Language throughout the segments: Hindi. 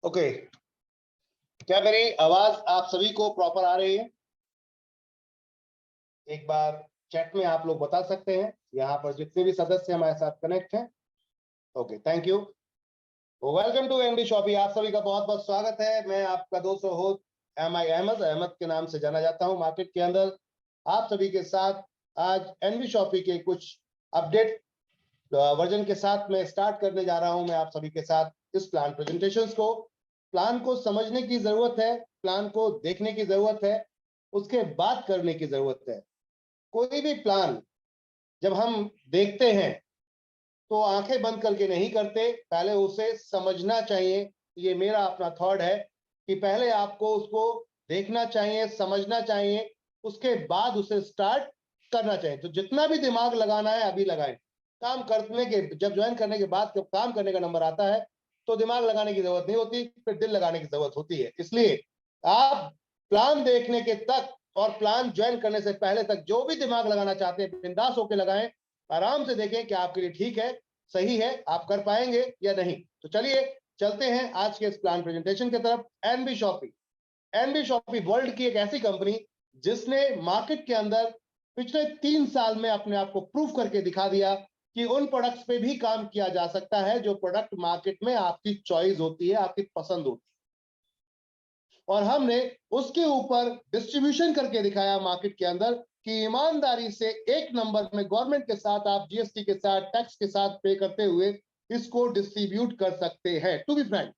ओके, क्या मेरी आवाज आप सभी को प्रॉपर आ रही है? एक बार चैट में आप लोग बता सकते हैं, यहाँ पर जितने भी सदस्य हमारे साथ कनेक्ट हैं। Okay, thank you. Welcome to NB shoppy. आप सभी का बहुत बहुत स्वागत है। मैं आपका दोस्त होस्ट अहमद के नाम से जाना जाता हूं। मार्केट के अंदर आप सभी के साथ आज एनबी शॉपी के कुछ अपडेट वर्जन के साथ मैं स्टार्ट करने जा रहा हूं। मैं आप सभी के साथ इस प्लान प्रेजेंटेशंस को, प्लान को समझने की जरूरत है, प्लान को देखने की जरूरत है, उसके बाद करने की जरूरत है। कोई भी प्लान जब हम देखते हैं तो आंखें बंद करके नहीं करते, पहले उसे समझना चाहिए। ये मेरा अपना थॉट है कि पहले आपको उसको देखना चाहिए, समझना चाहिए, उसके बाद उसे स्टार्ट करना चाहिए। तो जितना भी दिमाग लगाना है अभी लगाएं। काम करने के जब ज्वाइन करने के बाद जब काम करने का नंबर आता है तो दिमाग लगाने की जरूरत नहीं होती, फिर दिल लगाने की जरूरत होती है। इसलिए आप प्लान देखने के तक और प्लान ज्वाइन करने से पहले तक जो भी दिमाग लगाना चाहते हैं बिंदास होकर लगाएं, आराम से देखें कि आपके लिए ठीक है, सही है, आप कर पाएंगे या नहीं। तो चलिए चलते हैं आज के इस प्लान प्रेजेंटेशन की तरफ। एनबी शॉपी वर्ल्ड की एक ऐसी कंपनी जिसने मार्केट के अंदर पिछले 3 साल में अपने आप को प्रूव करके दिखा दिया कि उन प्रोडक्ट्स पे भी काम किया जा सकता है जो प्रोडक्ट मार्केट में आपकी चॉइस होती है, आपकी पसंद होती है। और हमने उसके ऊपर डिस्ट्रीब्यूशन करके दिखाया मार्केट के अंदर कि ईमानदारी से एक नंबर में गवर्नमेंट के साथ आप जीएसटी के साथ, टैक्स के साथ पे करते हुए इसको डिस्ट्रीब्यूट कर सकते हैं। टू बी फ्रैंक,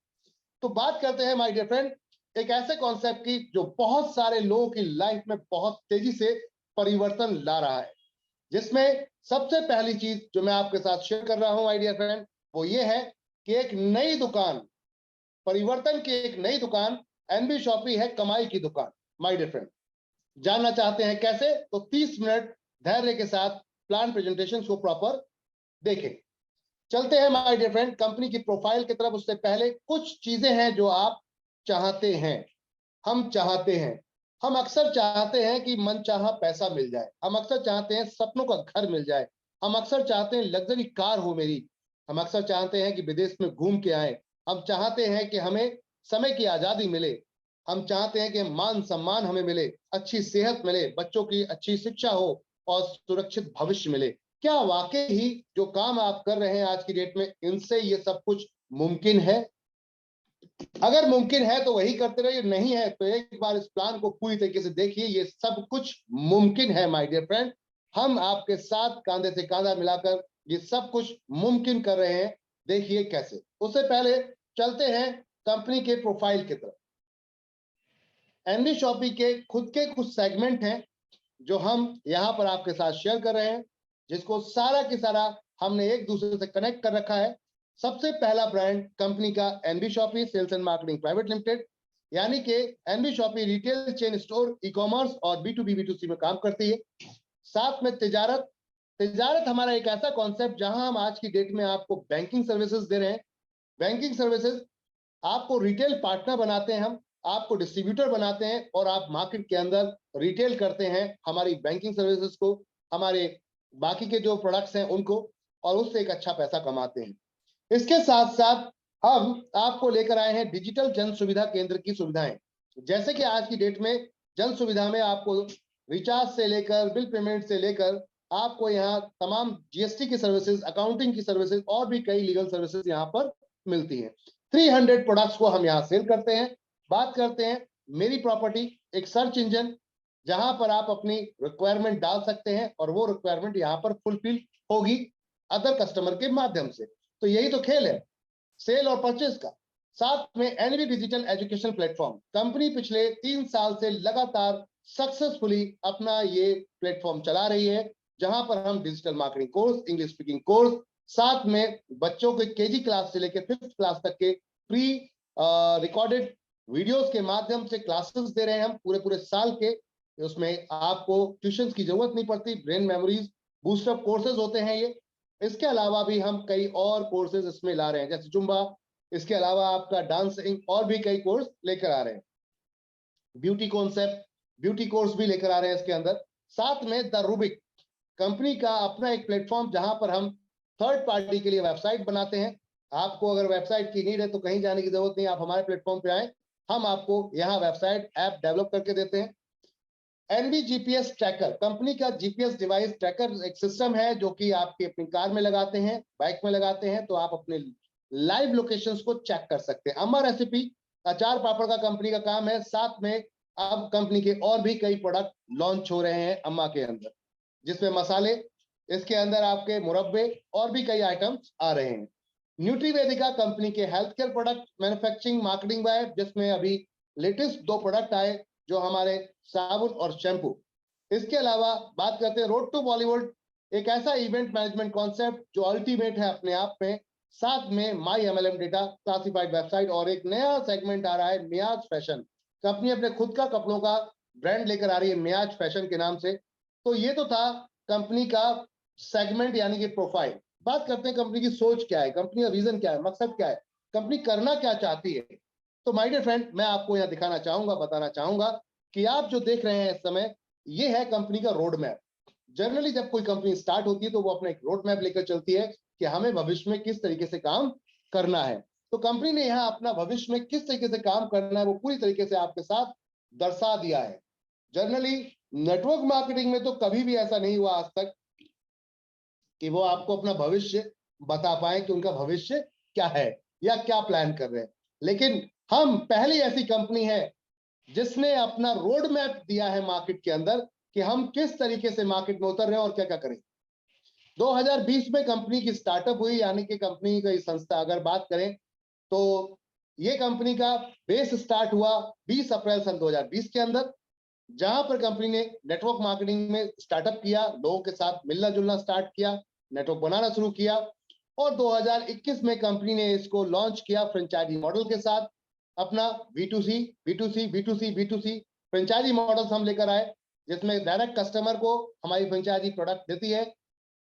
तो बात करते हैं माय डियर फ्रेंड एक ऐसे कॉन्सेप्ट की जो बहुत सारे लोगों की लाइफ में बहुत तेजी से परिवर्तन ला रहा है, जिसमें सबसे पहली चीज जो मैं आपके साथ शेयर कर रहा हूं माय डियर फ्रेंड, वो ये है कि एक नई दुकान, परिवर्तन की एक नई दुकान एनबी शॉपी है, कमाई की दुकान। माय डियर फ्रेंड, जानना चाहते हैं कैसे? तो 30 मिनट धैर्य के साथ प्लान प्रेजेंटेशन को प्रॉपर देखें। चलते हैं माय डियर फ्रेंड कंपनी की प्रोफाइल की तरफ। उससे पहले कुछ चीजें हैं जो आप चाहते हैं, हम चाहते हैं। हम अक्सर चाहते हैं कि मनचाहा पैसा मिल जाए, हम अक्सर चाहते हैं सपनों का घर मिल जाए, हम अक्सर चाहते हैं लग्जरी कार हो मेरी, हम अक्सर चाहते हैं कि विदेश में घूम के आए, हम चाहते हैं कि हमें समय की आजादी मिले, हम चाहते हैं कि मान सम्मान हमें मिले, अच्छी सेहत मिले, बच्चों की अच्छी शिक्षा हो और सुरक्षित भविष्य मिले। क्या वाकई ही जो काम आप कर रहे हैं आज की डेट में, इनसे ये सब कुछ मुमकिन है? अगर मुमकिन है तो वही करते रहिए, नहीं है तो एक बार इस प्लान को पूरी तरीके से देखिए। ये सब कुछ मुमकिन है माय डियर फ्रेंड। हम आपके साथ कांधे से कांधा मिलाकर ये सब कुछ मुमकिन कर रहे हैं। देखिए कैसे। उससे पहले चलते हैं कंपनी के प्रोफाइल की तरफ। एनबी शॉपी के खुद के कुछ सेगमेंट हैं जो हम यहां पर आपके साथ शेयर कर रहे हैं, जिसको सारा की सारा हमने एक दूसरे से कनेक्ट कर रखा है। सबसे पहला ब्रांड कंपनी का NB shoppy sales and marketing private limited, यानी कि NB shoppy retail chain store, e commerce और बी टू सी में काम करती है। साथ में तिजारत। तिजारत हमारा एक ऐसा कॉन्सेप्ट जहां हम आज की डेट में आपको बैंकिंग सर्विसेज दे रहे हैं। बैंकिंग सर्विसेज, आपको रिटेल पार्टनर बनाते हैं, हम आपको डिस्ट्रीब्यूटर बनाते हैं और आप मार्केट के अंदर रिटेल करते हैं हमारी बैंकिंग सर्विसेज को, हमारे बाकी के जो प्रोडक्ट्स हैं उनको, और उससे एक अच्छा पैसा कमाते हैं। इसके साथ साथ हम आपको लेकर आए हैं डिजिटल जन सुविधा केंद्र की सुविधाएं। जैसे कि आज की डेट में जन सुविधा में आपको रिचार्ज से लेकर बिल पेमेंट से लेकर आपको यहाँ तमाम जीएसटी की सर्विसेज, अकाउंटिंग की सर्विसेज और भी कई लीगल सर्विसेज यहाँ पर मिलती है। 300 प्रोडक्ट्स को हम यहाँ सेल करते हैं। बात करते हैं मेरी प्रॉपर्टी, एक सर्च इंजन जहां पर आप अपनी रिक्वायरमेंट डाल सकते हैं और वो रिक्वायरमेंट यहाँ पर फुलफिल होगी अदर कस्टमर के माध्यम से। तो यही तो खेल है सेल और परचेज का। साथ में NB digital education platform, company पिछले 3 साल से लगातार सक्सेसफुली अपना ये प्लेटफॉर्म चला रही है, जहां पर हम digital marketing course, English speaking course, साथ में बच्चों के केजी क्लास से लेकर 5th क्लास तक के प्री रिकॉर्डेड वीडियोस के माध्यम से क्लासेस दे रहे हैं हम पूरे पूरे साल के। उसमें आपको ट्यूशन की जरूरत नहीं पड़ती, ब्रेन मेमोरीज बूस्टअप कोर्सेज होते हैं ये। इसके अलावा भी हम कई और कोर्सेज इसमें ला रहे हैं, जैसे जुम्बा, इसके अलावा आपका डांसिंग और भी कई कोर्स लेकर आ रहे हैं। ब्यूटी कॉन्सेप्ट, ब्यूटी कोर्स भी लेकर आ रहे हैं इसके अंदर। साथ में द रूबिक, कंपनी का अपना एक प्लेटफॉर्म जहां पर हम थर्ड पार्टी के लिए वेबसाइट बनाते हैं, आपको अगर वेबसाइट की नीड है तो कहीं जाने की जरूरत नहीं, आप हमारे प्लेटफॉर्म पे आए, हम आपको यहाँ वेबसाइट ऐप डेवलप करके देते हैं। एनबी जीपीएस ट्रैकर, कंपनी का जीपीएस डिवाइस ट्रैकर एक सिस्टम है जो कि आपकी अपनी कार में लगाते हैं, बाइक में लगाते हैं, तो आप अपने लाइव लोकेशंस को चेक कर सकते हैं। अम्मा रेसिपी अचार पापड़ का कंपनी का काम है, साथ में अब कंपनी के और भी कई प्रोडक्ट लॉन्च हो रहे हैं अम्मा के अंदर, जिसमें मसाले, इसके अंदर आपके मुरब्बे और भी कई आइटम्स आ रहे हैं। न्यूट्रीवेदिका कंपनी के health care product manufacturing marketing है, जिसमें अभी लेटेस्ट 2 प्रोडक्ट आए जो हमारे साबुन और शैम्पू। इसके अलावा बात करते हैं रोड टू बॉलीवुड, एक ऐसा इवेंट मैनेजमेंट कॉन्सेप्ट जो अल्टीमेट है अपने आप में, साथ में माई एमएलएम डेटा क्लासिफाइड वेबसाइट, और एक नया सेगमेंट आ रहा है मियाज फैशन। कंपनी अपने खुद का कपड़ों का ब्रांड लेकर आ रही है मियाज फैशन के नाम से। तो ये तो था कंपनी का सेगमेंट यानी कि प्रोफाइल। बात करते हैं कंपनी की सोच क्या है, कंपनी का विजन क्या है, मकसद क्या है, कंपनी करना क्या चाहती है। तो माय डियर फ्रेंड, मैं आपको यहाँ दिखाना चाहूंगा, बताना चाहूंगा कि आप जो देख रहे हैं इस समय, ये है कंपनी का रोड मैप। जनरली जब कोई कंपनी स्टार्ट होती है तो वो अपना एक रोड मैप लेकर चलती है कि हमें भविष्य में किस तरीके से काम करना है। तो कंपनी ने यहाँ अपना भविष्य में किस तरीके से काम करना है वो पूरी तरीके से आपके साथ दर्शा दिया है। जनरली नेटवर्क मार्केटिंग में तो कभी भी ऐसा नहीं हुआ आज तक कि वो आपको अपना भविष्य बता पाए कि उनका भविष्य क्या है या क्या प्लान कर रहे हैं, लेकिन हम पहली ऐसी कंपनी है जिसने अपना रोड मैप दिया है मार्केट के अंदर कि हम किस तरीके से मार्केट में उतर रहे हैं और क्या क्या करें। 2020 में कंपनी की स्टार्टअप हुई, यानी कि कंपनी की संस्था अगर बात करें तो ये कंपनी का बेस स्टार्ट हुआ 20 अप्रैल सन 2020 के अंदर, जहां पर कंपनी ने नेटवर्क मार्केटिंग में स्टार्टअप किया, लोगों के साथ मिलना जुलना स्टार्ट किया, नेटवर्क बनाना शुरू किया, और 2021 में कंपनी ने इसको लॉन्च किया फ्रेंचाइजी मॉडल के साथ, अपना B2C B2C B2C B2C franchise models हम लेकर आए, जिसमें डायरेक्ट कस्टमर को हमारी फ्रेंचाइजी प्रोडक्ट देती है।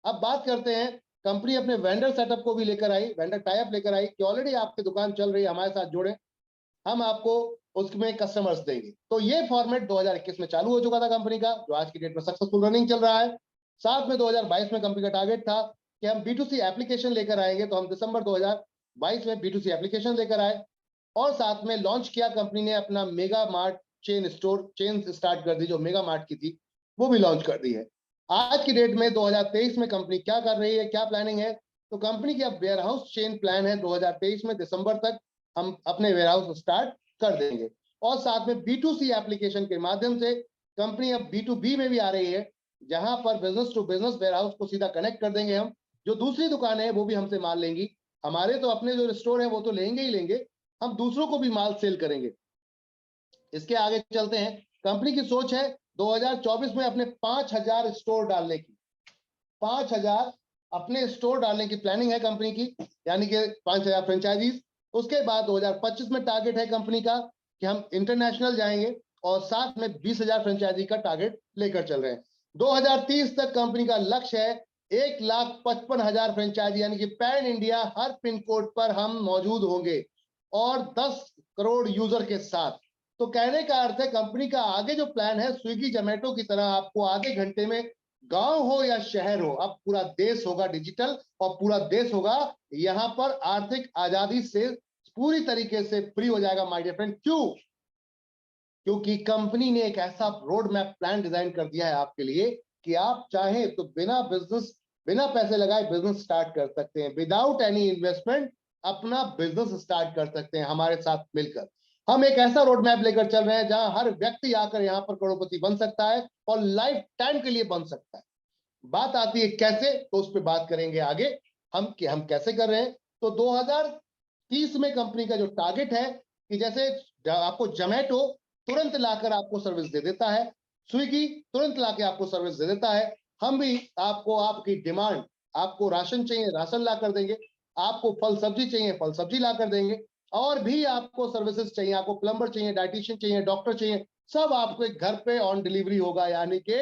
अब बात करते हैं, कंपनी अपने वेंडर सेटअप को भी लेकर आई, वेंडर टाइप लेकर आई कि ऑलरेडी आपकी दुकान चल रही है, हमारे साथ जुड़े, हम आपको उसमें कस्टमर्स देंगे। तो ये फॉर्मेट 2021 में चालू हो चुका था कंपनी का, जो आज की डेट में सक्सेसफुल रनिंग चल रहा है। साथ में 2022 में कंपनी का टारगेट था कि हम B2C एप्लीकेशन लेकर आएंगे, तो हम दिसंबर 2022 में B2C एप्लीकेशन लेकर आए, और साथ में लॉन्च किया कंपनी ने अपना mega mart chain store, chain start कर दी, जो मेगा मार्ट की थी वो भी लॉन्च कर दी है। आज की डेट में 2023 में कंपनी क्या कर रही है, क्या प्लानिंग है, तो कंपनी की अब वेयर हाउस चेन प्लान है 2023 में दिसंबर तक हम अपने वेयर हाउस स्टार्ट कर देंगे, और साथ में B2C एप्लीकेशन के माध्यम से कंपनी अब B2B में भी आ रही है, जहां पर business to business warehouse को सीधा कनेक्ट कर देंगे हम, जो दूसरी दुकानें हैं वो भी हमसे माल लेंगी, हमारे तो अपने जो स्टोर है वो तो लेंगे ही लेंगे, हम दूसरों को भी माल सेल करेंगे। इसके आगे चलते हैं, कंपनी की सोच है 2024 में अपने 5000 स्टोर डालने की, 5000 अपने स्टोर डालने की प्लानिंग है कंपनी की, यानी कि 5000 फ्रेंचाइजीज। उसके बाद 2025 में टारगेट है कंपनी का कि हम इंटरनेशनल जाएंगे, और साथ में 20,000 फ्रेंचाइजी का टारगेट लेकर चल रहे हैं। 2030 तक कंपनी का लक्ष्य है 1,55,000 फ्रेंचाइजी, यानी कि pan India her pin code पर हम मौजूद होंगे, और 10 करोड़ यूजर के साथ। तो कहने का अर्थ है कंपनी का आगे जो प्लान है, स्विगी जोमेटो की तरह आपको आधे घंटे में, गांव हो या शहर हो, अब पूरा देश होगा डिजिटल, और पूरा देश होगा यहां पर आर्थिक आजादी से पूरी तरीके से फ्री हो जाएगा माय डियर फ्रेंड। क्यों? क्योंकि कंपनी ने एक ऐसा रोड मैप प्लान डिजाइन कर दिया है आपके लिए कि आप चाहें तो बिना बिजनेस, बिना पैसे लगाए बिजनेस स्टार्ट कर सकते हैं, विदाउट एनी इन्वेस्टमेंट अपना बिजनेस स्टार्ट कर सकते हैं हमारे साथ मिलकर। हम एक ऐसा रोड मैप लेकर चल रहे हैं जहां हर व्यक्ति आकर यहां पर करोड़पति बन सकता है, और लाइफ टाइम के लिए बन सकता है। बात आती है कैसे, तो उस पर बात करेंगे आगे, हम कैसे कर रहे हैं। तो 2030 में कंपनी का जो टारगेट है कि जैसे आपको जोमेटो तुरंत लाकर आपको सर्विस दे देता है, स्विगी तुरंत लाकर आपको सर्विस दे देता है, हम भी आपको आपकी डिमांड, आपको राशन चाहिए राशन ला कर देंगे, आपको फल सब्जी चाहिए फल सब्जी ला कर देंगे, और भी आपको सर्विसेज चाहिए, आपको प्लम्बर चाहिए, डाइटिशियन चाहिए, डॉक्टर चाहिए, सब आपके घर पे ऑन डिलीवरी होगा, यानी कि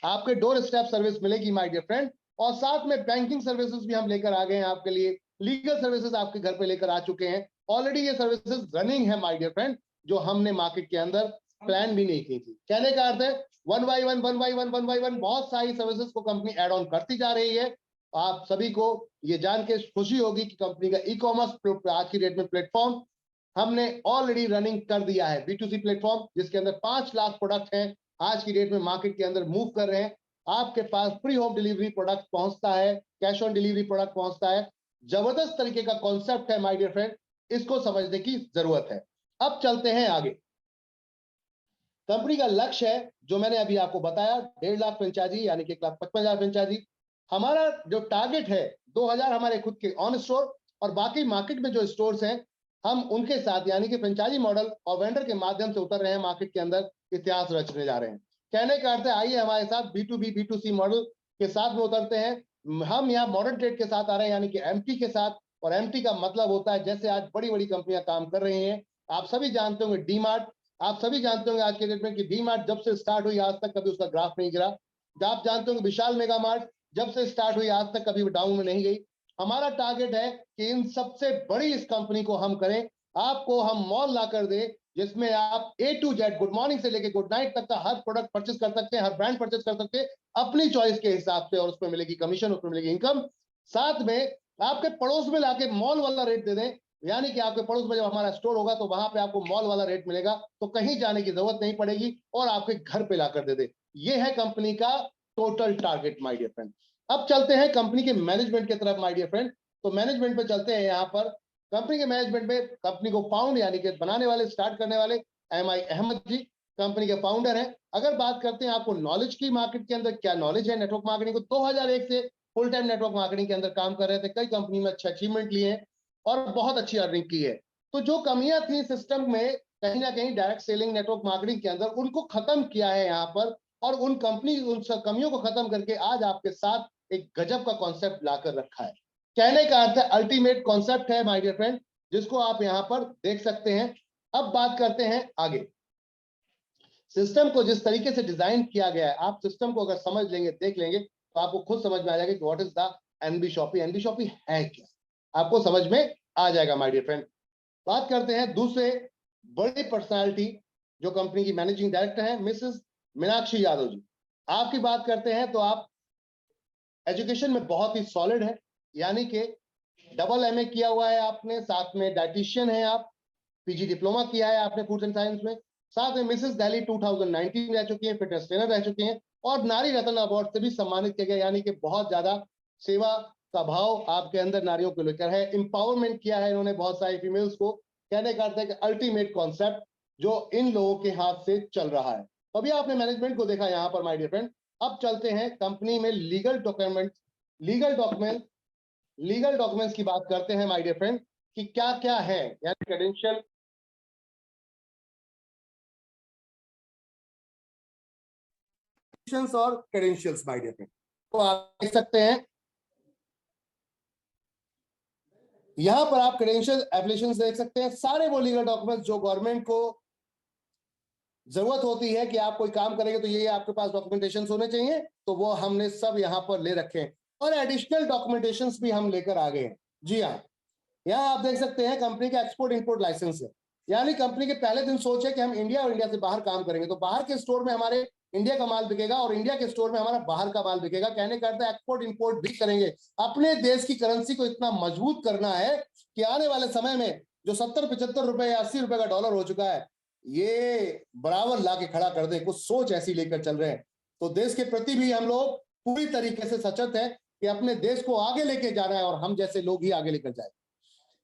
आपके डोर स्टेप सर्विस मिलेगी माय डियर फ्रेंड। और साथ में बैंकिंग सर्विसेज भी हम लेकर आ गए हैं आपके लिए, लीगल सर्विसेज आपके घर पे लेकर आ चुके हैं, ऑलरेडी ये सर्विसेज रनिंग है माय डियर फ्रेंड, जो हमने मार्केट के अंदर प्लान भी नहीं की थी। कहने का अर्थ है वन बाई वन बहुत सारी सर्विसेज को कंपनी एड ऑन करती जा रही है, आप सभी को ये जान के खुशी होगी कि कंपनी का ई कॉमर्स आज की डेट में प्लेटफॉर्म हमने ऑलरेडी रनिंग कर दिया है, B2C प्लेटफॉर्म, जिसके अंदर 5 लाख प्रोडक्ट हैं आज की डेट में मार्केट के अंदर मूव कर रहे हैं। आपके पास फ्री होम डिलीवरी प्रोडक्ट पहुंचता है, कैश ऑन डिलीवरी प्रोडक्ट पहुंचता है। जबरदस्त तरीके का कॉन्सेप्ट है माय डियर फ्रेंड, इसको समझने की जरूरत है। अब चलते हैं आगे। कंपनी का लक्ष्य है जो मैंने अभी आपको बताया, 1.5 लाख फ्रेंचाइजी यानी कि 1,55,000 फ्रेंचाइजी। हमारा जो टारगेट है 2000 हमारे खुद के ऑन स्टोर, और बाकी मार्केट में जो स्टोर्स हैं हम उनके साथ यानी कि फ्रेंचाइजी मॉडल और वेंडर के माध्यम से उतर रहे हैं, मार्केट के अंदर इतिहास रचने जा रहे हैं। कहने का अर्थ है आइए हमारे साथ B2B B2C मॉडल के साथ में उतरते हैं। हम यहाँ मॉडर्न ट्रेड के साथ आ रहे हैं यानी कि MT के साथ, और MT का मतलब होता है जैसे आज बड़ी बड़ी कंपनियां काम कर रही हैं। आप सभी जानते होंगे डीमार्ट, आप सभी जानते होंगे आज के डेट में कि डीमार्ट जब से स्टार्ट हुई आज तक कभी उसका ग्राफ नहीं गिरा। आप जानते होंगे विशाल मेगा मार्ट जब से स्टार्ट हुई आज तक कभी डाउन में नहीं गई। हमारा टारगेट है कि इन सबसे बड़ी इस कंपनी को हम करें, आपको हम मॉल ला कर दे जिसमें आप A to Z good morning से लेकर गुड नाइट तक का हर प्रोडक्ट परचेस कर सकते हैं, हर ब्रांड परचेस कर सकते हैं अपनी चॉइस के हिसाब से, और उसमें मिलेगी कमीशन, उसमें मिलेगी इनकम। साथ में आपके पड़ोस में लाके मॉल वाला रेट दे दें, यानी कि आपके पड़ोस में जब हमारा स्टोर होगा तो वहां पे आपको मॉल वाला रेट मिलेगा, तो कहीं जाने की जरूरत नहीं पड़ेगी और आपके घर पे लाकर दे दे। ये है कंपनी का total target my dear friend. अब चलते हैं कंपनी के मैनेजमेंट की तरफ माय डियर फ्रेंड। तो मैनेजमेंट पे चलते हैं। यहाँ पर कंपनी के मैनेजमेंट में कंपनी को फाउंड यानी कि बनाने वाले, स्टार्ट करने वाले MI अहमद जी कंपनी के फाउंडर हैं। अगर बात करते हैं आपको नॉलेज की, मार्केट के अंदर क्या नॉलेज है नेटवर्क मार्केटिंग को, 2001 से फुल टाइम नेटवर्क मार्केटिंग के अंदर काम कर रहे थे, कई कंपनी में अच्छे अचीवमेंट लिए हैं और बहुत अच्छी अर्निंग की है। तो जो कमियां थी सिस्टम में कहीं ना कहीं डायरेक्ट सेलिंग नेटवर्क मार्केटिंग के अंदर, उनको खत्म किया है यहाँ पर, और उन सब कमियों को खत्म करके आज आपके साथ एक गजब का कॉन्सेप्ट लाकर रखा है। कहने का अर्थ है अल्टीमेट कॉन्सेप्ट है माय डियर फ्रेंड, जिसको आप यहां पर देख सकते हैं। अब बात करते हैं आगे। सिस्टम को जिस तरीके से डिजाइन किया गया है, आप सिस्टम को अगर समझ लेंगे, देख लेंगे, तो आपको खुद समझ में आ जाएगा कि what is the NB shoppy. NB shoppy है क्या, आपको समझ में आ जाएगा माय डियर फ्रेंड। बात करते हैं दूसरे बड़ी पर्सनालिटी जो कंपनी की मैनेजिंग डायरेक्टर है, मिसेस मीनाक्षी यादव जी। आपकी बात करते हैं तो आप एजुकेशन में बहुत ही सॉलिड है, यानी कि डबल MA किया हुआ है आपने, साथ में डाइटिशियन है आप, PG डिप्लोमा किया है आपने फूड एंड साइंस में, साथ में मिसेस दिल्ली 2019 रह चुकी हैं, फिटनेस ट्रेनर रह चुकी हैं, और नारी रत्न अवार्ड से भी सम्मानित किया गया, यानी कि बहुत ज्यादा सेवा का भाव आपके अंदर नारियों को लेकर है। एम्पावरमेंट किया है इन्होंने बहुत सारी फीमेल्स को। कहने का अर्थ है कि अल्टीमेट कॉन्सेप्ट जो इन लोगों के हाथ से चल रहा है। अभी आपने मैनेजमेंट को देखा यहाँ पर माय डियर फ्रेंड। अब चलते हैं कंपनी में लीगल डॉक्यूमेंट्स की बात करते हैं माय डियर फ्रेंड कि क्या क्या है, यानी क्रेडेंशियल और क्रेडेंशियल्स माय डियर फ्रेंड। तो आप देख सकते हैं यहां पर, आप क्रेडेंशियल एप्लीकेशंस देख सकते हैं, सारे वो लीगल डॉक्यूमेंट्स जो गवर्नमेंट को जरूरत होती है कि आप कोई काम करेंगे तो ये आपके पास डॉक्यूमेंटेशन होने चाहिए, तो वो हमने सब यहाँ पर ले रखे हैं, और एडिशनल डॉक्यूमेंटेशन भी हम लेकर आ गए हैं। जी हाँ, यहाँ आप देख सकते हैं कंपनी का एक्सपोर्ट इंपोर्ट लाइसेंस है, यानी कंपनी के पहले दिन सोचे कि हम इंडिया और इंडिया से बाहर काम करेंगे, तो बाहर के स्टोर में हमारे इंडिया का माल बिकेगा और इंडिया के स्टोर में हमारा बाहर का माल बिकेगा। कहने का अर्थ है एक्सपोर्ट इंपोर्ट भी करेंगे। अपने देश की करेंसी को इतना मजबूत करना है कि आने वाले समय में जो 70-75 रुपए या 80 रुपए का डॉलर हो चुका है, ये बराबर ला के खड़ा कर दे, कुछ सोच ऐसी लेकर चल रहे हैं। तो देश के प्रति भी हम लोग पूरी तरीके से सचेत है कि अपने देश को आगे लेके जाना है और हम जैसे लोग ही आगे लेकर जाए।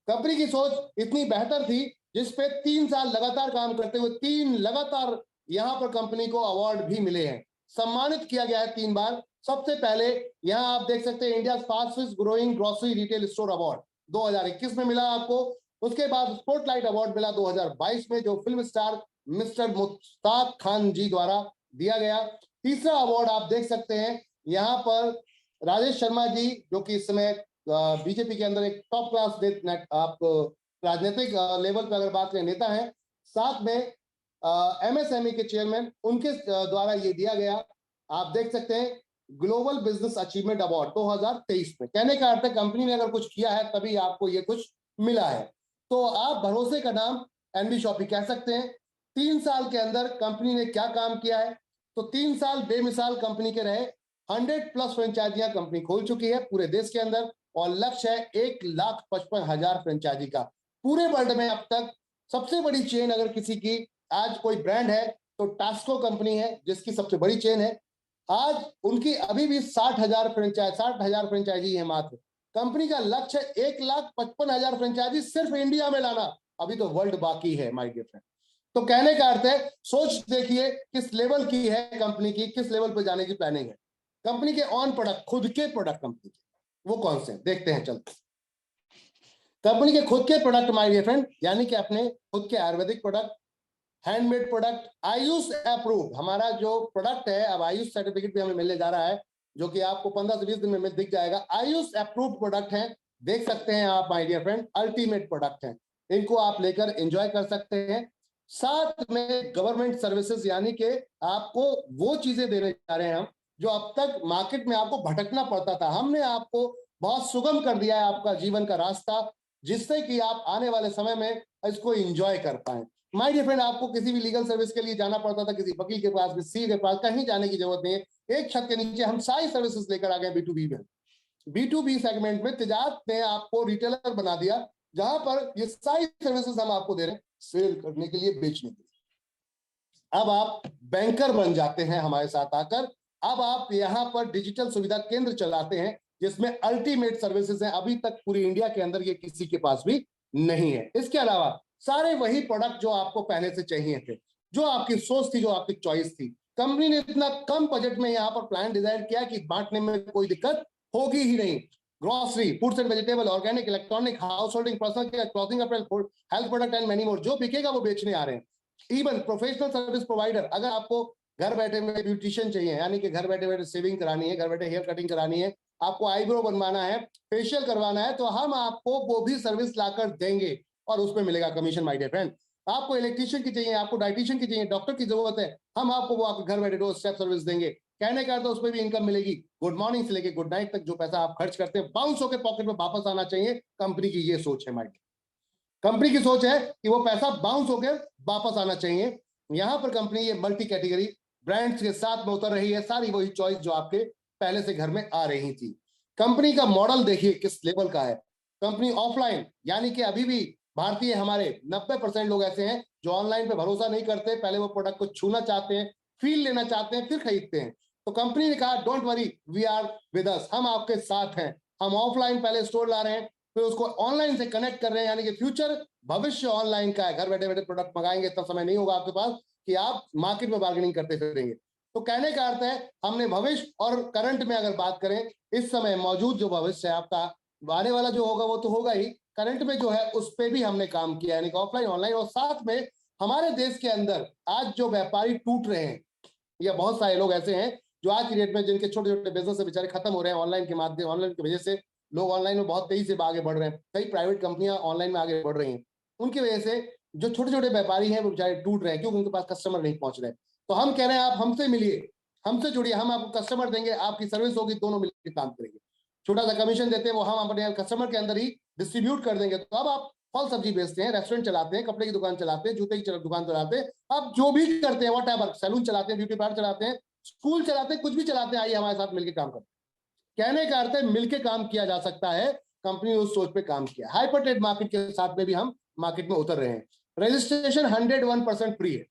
कंपनी की सोच इतनी बेहतर थी जिसपे 3 साल लगातार काम करते हुए 3 लगातार यहां पर कंपनी को अवार्ड भी मिले हैं, सम्मानित किया गया है 3 बार। सबसे पहले यहां आप देख सकते हैं India fastest growing grocery retail store award 2021 में मिला आपको। उसके बाद स्पॉटलाइट अवार्ड मिला 2022 में, जो film star mister Mushtaq Khan ji द्वारा दिया गया। तीसरा अवार्ड आप देख सकते हैं यहाँ पर राजेश शर्मा जी, जो कि इस समय बीजेपी के अंदर एक टॉप क्लास आप राजनीतिक लेवल पर अगर बात करें नेता है, साथ में MSME के चेयरमैन, उनके द्वारा ये दिया गया। आप देख सकते हैं ग्लोबल बिजनेस अचीवमेंट अवार्ड 2023 में। कहने का अर्थ है कंपनी ने अगर कुछ किया है तभी आपको ये कुछ मिला है, तो आप भरोसे का नाम एनबी शॉपी कह सकते हैं। 3 साल के अंदर कंपनी ने क्या काम किया है, तो 3 साल बेमिसाल कंपनी के रहे। 100+ फ्रेंचाइजियां कंपनी खोल चुकी है पूरे देश के अंदर, और लक्ष्य है 1,55,000 फ्रेंचाइजी का पूरे वर्ल्ड में। अब तक सबसे बड़ी चेन अगर किसी की आज कोई ब्रांड है तो टास्को कंपनी है, जिसकी सबसे बड़ी चेन है। आज उनकी अभी भी 60,000 फ्रेंचाइजी है मात्र। कंपनी का लक्ष्य 1,55,000 फ्रेंचाइजी सिर्फ इंडिया में लाना, अभी तो वर्ल्ड बाकी है माय डियर फ्रेंड। तो कहने का अर्थ है, सोच देखिए किस लेवल की है कंपनी की, किस लेवल पर जाने की प्लानिंग है। कंपनी के ऑन प्रोडक्ट, खुद के प्रोडक्ट कंपनी के वो कौन से देखते हैं चलते। कंपनी के खुद के प्रोडक्ट माय डियर फ्रेंड, यानी कि अपने खुद के Ayurvedic product, handmade product, Ayush approve. हमारा जो प्रोडक्ट है अब आयुष सर्टिफिकेट भी हमें मिलने जा रहा है, जो कि आपको 15 से 20 दिन में दिख जाएगा। आयुष अप्रूव प्रोडक्ट है, देख सकते हैं आप my dear friend, ultimate product है। इनको आप लेकर एंजॉय कर सकते हैं। साथ में गवर्नमेंट सर्विसेज, यानी कि आपको वो चीजें देने जा रहे हैं हम जो अब तक मार्केट में आपको भटकना पड़ता था। हमने आपको बहुत सुगम कर दिया है आपका जीवन का रास्ता, जिससे कि आप आने वाले समय में इसको एंजॉय कर पाए। माय डियर फ्रेंड, आपको किसी भी लीगल सर्विस के लिए जाना पड़ता था, किसी वकील के पास, किसी के पास, कहीं जाने की जरूरत नहीं है। एक छत के नीचे हम सारी सर्विसेज लेकर आ गए B2B में। B2B सेगमेंट में तिजारत ने आपको रिटेलर बना दिया, जहां पर ये सारी सर्विसेज हम आपको दे रहे हैं सेल करने के लिए, बेचने के लिए। अब आप बैंकर बन जाते हैं हमारे साथ आकर। अब आप यहां पर डिजिटल सुविधा केंद्र चलाते हैं, जिसमें अल्टीमेट सर्विसेज हैं। अभी तक पूरी इंडिया के अंदर ये किसी के पास भी नहीं है। इसके अलावा सारे वही प्रोडक्ट जो आपको पहले से चाहिए थे, जो आपकी सोच थी, जो आपकी चॉइस थी। कंपनी ने इतना कम बजट में यहाँ पर प्लान डिजाइन किया कि बांटने में कोई दिक्कत होगी ही नहीं। Grocery, fruits and vegetable, organic, electronic, house holding, personal care, clothing, appeal, health product and many more. जो बिकेगा वो बेचने आ रहे हैं। इवन प्रोफेशनल सर्विस प्रोवाइडर, अगर आपको घर बैठे बैठे ब्यूटिशियन चाहिए, यानी कि घर बैठे बैठे शेविंग करानी है, घर बैठे हेयर कटिंग करानी है, आपको आईब्रो बनवाना है, फेशियल करवाना है, तो हम आपको वो भी सर्विस लाकर देंगे और उसमें मिलेगा कमीशन माय डियर फ्रेंड। आपको इलेक्ट्रिशियन की चाहिए, आपको डाइटिशियन की चाहिए, डॉक्टर की जरूरत है, हम आपको वो आपको घर बैठे डोर स्टेप सर्विस देंगे। कहने का तो उसमें भी इनकम मिलेगी। गुड मॉर्निंग से लेके गुड नाइट तक जो पैसा आप खर्च करते हैं बाउंस होकर पॉकेट में वापस आना चाहिए। कंपनी की ये सोच है माइक, कंपनी की सोच है कि वो पैसा बाउंस होकर वापस आना चाहिए। यहां पर कंपनी ये मल्टी कैटेगरी ब्रांड्स के साथ में उतर रही है, सारी वही चॉइस जो आपके पहले से घर में आ रही थी। कंपनी का मॉडल देखिए किस लेवल का है। कंपनी ऑफलाइन, यानी कि अभी भी भारतीय हमारे 90% लोग ऐसे हैं जो ऑनलाइन पे भरोसा नहीं करते, पहले वो प्रोडक्ट को छूना चाहते हैं, फील लेना चाहते हैं, फिर खरीदते हैं। तो कंपनी ने कहा don't worry, we are with us, हम आपके साथ हैं। हम ऑफलाइन पहले स्टोर ला रहे हैं, फिर उसको ऑनलाइन से कनेक्ट कर रहे हैं, यानी कि फ्यूचर, भविष्य ऑनलाइन का है। घर बैठे बैठे प्रोडक्ट मंगाएंगे, तब समय नहीं होगा आपके पास कि आप मार्केट में बार्गेनिंग करते फिरेंगे। तो कहने का अर्थ है, हमने भविष्य और करंट में अगर बात करें, इस समय मौजूद जो भविष्य है आपका, आने वाला जो होगा वो तो होगा ही, करंट में जो है उस पर भी हमने काम किया, यानी कि ऑफलाइन ऑनलाइन। और साथ में हमारे देश के अंदर आज जो व्यापारी टूट रहे हैं, या बहुत सारे लोग ऐसे हैं जो आज की डेट में जिनके छोटे छोटे बिजनेस से बेचारे खत्म हो रहे हैं ऑनलाइन के माध्यम, ऑनलाइन की वजह से लोग ऑनलाइन में बहुत तेजी से आगे बढ़ रहे हैं। कई प्राइवेट कंपनियां ऑनलाइन में आगे बढ़ रही हैं, उनकी वजह से जो छोटे छोटे व्यापारी हैं वो बेचारे टूट रहे हैं, क्योंकि उनके पास कस्टमर नहीं पहुंच रहे। तो हम कह रहे हैं आप हमसे मिलिए, हमसे जुड़िए, हम आपको कस्टमर देंगे, आपकी सर्विस होगी, दोनों मिलकर काम करेंगे। छोटा सा कमीशन देते हैं वो हम अपने कस्टमर के अंदर ही डिस्ट्रीब्यूट कर देंगे। तो अब आप फल सब्जी बेचते हैं, रेस्टोरेंट चलाते हैं, कपड़े की दुकान चलाते हैं, जूते की दुकान चलाते हैं, आप जो भी करते हैं, व्हाटएवर, सैलून चलाते हैं, ब्यूटी पार्लर चलाते हैं, स्कूल चलाते हैं, कुछ भी चलाते हैं, आइए हमारे साथ मिलकर काम करते हैं। कहने का अर्थ है मिलकर काम किया जा सकता है। कंपनी उस सोच पे काम किया। हाइपर ट्रेड मार्केट के साथ में भी हम मार्केट में उतर रहे हैं। रजिस्ट्रेशन 101% फ्री है,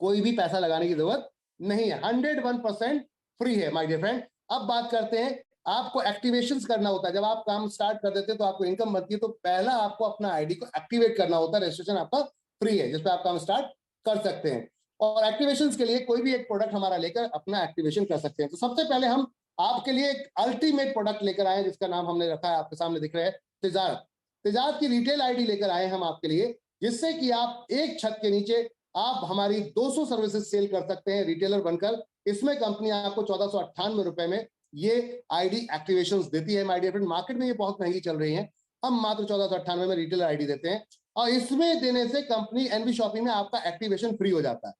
कोई भी पैसा लगाने की जरूरत नहीं है, 101% फ्री है माय डियर फ्रेंड। अब बात करते हैं, आपको एक्टिवेशंस करना होता है। जब आप काम स्टार्ट कर देते हैं तो आपको इनकम बनती है, तो पहला आपको अपना आईडी को एक्टिवेट करना होता है। रजिस्ट्रेशन आपका फ्री है, जिसपे आप काम स्टार्ट कर सकते हैं। और एक्टिवेशंस के लिए कोई भी एक प्रोडक्ट हमारा लेकर अपना एक्टिवेशन कर सकते हैं। तो सबसे पहले हम आपके लिए एक अल्टीमेट प्रोडक्ट लेकर आए, जिसका नाम हमने रखा है, आपके सामने दिख रहा है, तिजारत। तिजारत की रिटेल आईडी लेकर आए हम आपके लिए, जिससे कि आप एक छत के नीचे आप हमारी 200 सर्विसेज सेल कर सकते हैं रिटेलर बनकर। इसमें कंपनी आपको 1498 रुपए में ये आईडी एक्टिवेशन देती है माय डियर फ्रेंड। मार्केट में ये बहुत महंगी चल रही है, हम मात्र 1498 में रिटेलर आईडी देते हैं, और इसमें देने से कंपनी एनबी शॉपिंग में आपका एक्टिवेशन फ्री हो जाता है।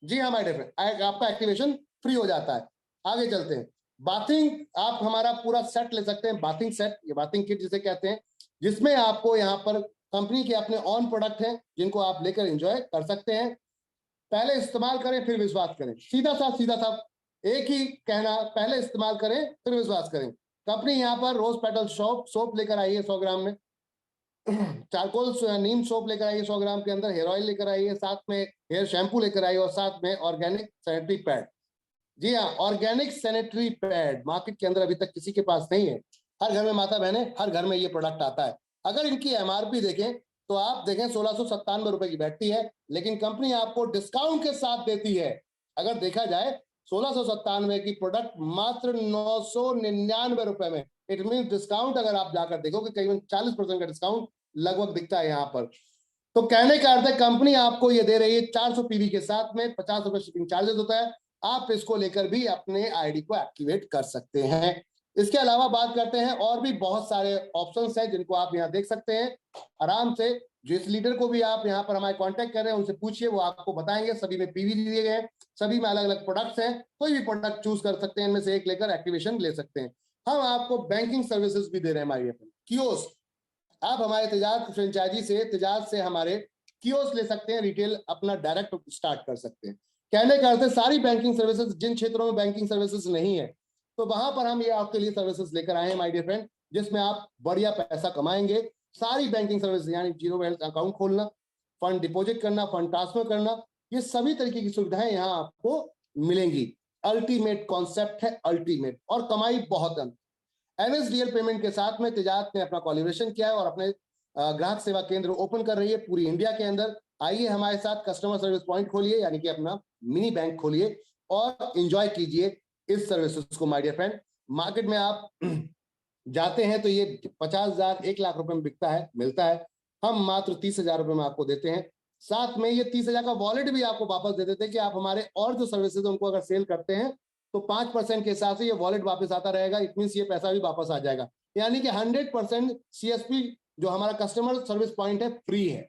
जी हाँ माय डियर फ्रेंड, आपका एक्टिवेशन फ्री हो जाता है। आगे चलते हैं, बाथिंग, आप हमारा पूरा सेट ले सकते हैं, बाथिंग सेट, ये बाथिंग किट जिसे कहते हैं, जिसमें आपको यहाँ पर कंपनी के अपने ऑन प्रोडक्ट हैं जिनको आप लेकर एंजॉय कर सकते हैं। पहले इस्तेमाल करें फिर विश्वास करें, सीधा सा एक ही कहना, पहले इस्तेमाल करें फिर विश्वास करें। कंपनी यहाँ पर रोज पेटल सोप लेकर आई है 100 ग्राम में, चारकोल नीम सोप लेकर आई है 100 ग्राम के अंदर, हेयर ऑयल लेकर आई है, साथ में हेयर शैम्पू लेकर आई है, और साथ में ऑर्गेनिक सैनिटरी पैड। जी हाँ, ऑर्गेनिक सैनिटरी पैड मार्केट के अंदर अभी तक किसी के पास नहीं है। हर घर में माता बहने, हर घर में ये प्रोडक्ट आता है। अगर इनकी एमआरपी देखें तो आप देखें 1697 रुपए की बैठती है, लेकिन कंपनी आपको डिस्काउंट के साथ देती है। अगर देखा जाए 1697 की प्रोडक्ट मात्र 999 रुपए में। इट मीन डिस्काउंट अगर आप जाकर देखोगे करीबन 40% का डिस्काउंट लगभग दिखता है यहाँ पर। तो कहने का अर्थ है कंपनी आपको ये दे रही है 400 पीवी के साथ में, 50 रुपए शिपिंग चार्जेस होता है। आप इसको लेकर भी अपने आईडी को एक्टिवेट कर सकते हैं। इसके अलावा बात करते हैं, और भी बहुत सारे ऑप्शंस हैं जिनको आप यहाँ देख सकते हैं आराम से। जिस लीडर को भी आप यहाँ पर हमारे कांटेक्ट कर रहे हैं उनसे पूछिए, वो आपको बताएंगे। सभी में पीवी दिए गए हैं, सभी में अलग अलग प्रोडक्ट्स हैं, कोई भी प्रोडक्ट चूज कर सकते हैं, इनमें से एक लेकर एक्टिवेशन ले सकते हैं। हम आपको बैंकिंग सर्विसेज भी दे रहे हैं हमारे कियोस्क। आप हमारे तेजाज फ्रेंचाइजी से, तेजाज से हमारे कियोस्क ले सकते हैं, रिटेल अपना डायरेक्ट स्टार्ट कर सकते हैं। कहने का अर्थ है सारी बैंकिंग सर्विसेज, जिन क्षेत्रों में बैंकिंग सर्विसेज नहीं है तो वहां पर हम ये आपके लिए सर्विसेज लेकर आए हैं माय डियर फ्रेंड, जिसमें आप बढ़िया पैसा कमाएंगे। सारी बैंकिंग सर्विसेज यानी जीरो बैलेंस अकाउंट खोलना, फंड डिपॉजिट करना, फंड ट्रांसफर करना, ये सभी तरीके की सुविधाएं यहाँ आपको मिलेंगी। अल्टीमेट कॉन्सेप्ट है, अल्टीमेट, और कमाई बहुत है। एनएसडीएल पेमेंट के साथ में तेजाज ने अपना कोलैबोरेशन किया है और अपने ग्राहक सेवा केंद्र ओपन कर रही है पूरी इंडिया के अंदर। आइए हमारे साथ कस्टमर सर्विस पॉइंट खोलिए, यानी कि अपना मिनी बैंक खोलिए और एंजॉय कीजिए इस सर्विसेज को माय डियर फ्रेंड। मार्केट में आप जाते हैं तो ये 50,000 1,00,000 रुपए में बिकता है, मिलता है। हम मात्र 30,000 रुपए में आपको देते हैं। साथ में ये 30,000 का वॉलेट भी आपको वापस दे देते हैं कि आप हमारे और जो सर्विसेज उनको अगर सेल करते हैं तो 5% के हिसाब से ये वॉलेट वापस आता रहेगा। इट मीन ये पैसा भी वापस आ जाएगा, यानी कि 100% सीएसपी जो हमारा कस्टमर सर्विस पॉइंट है फ्री है।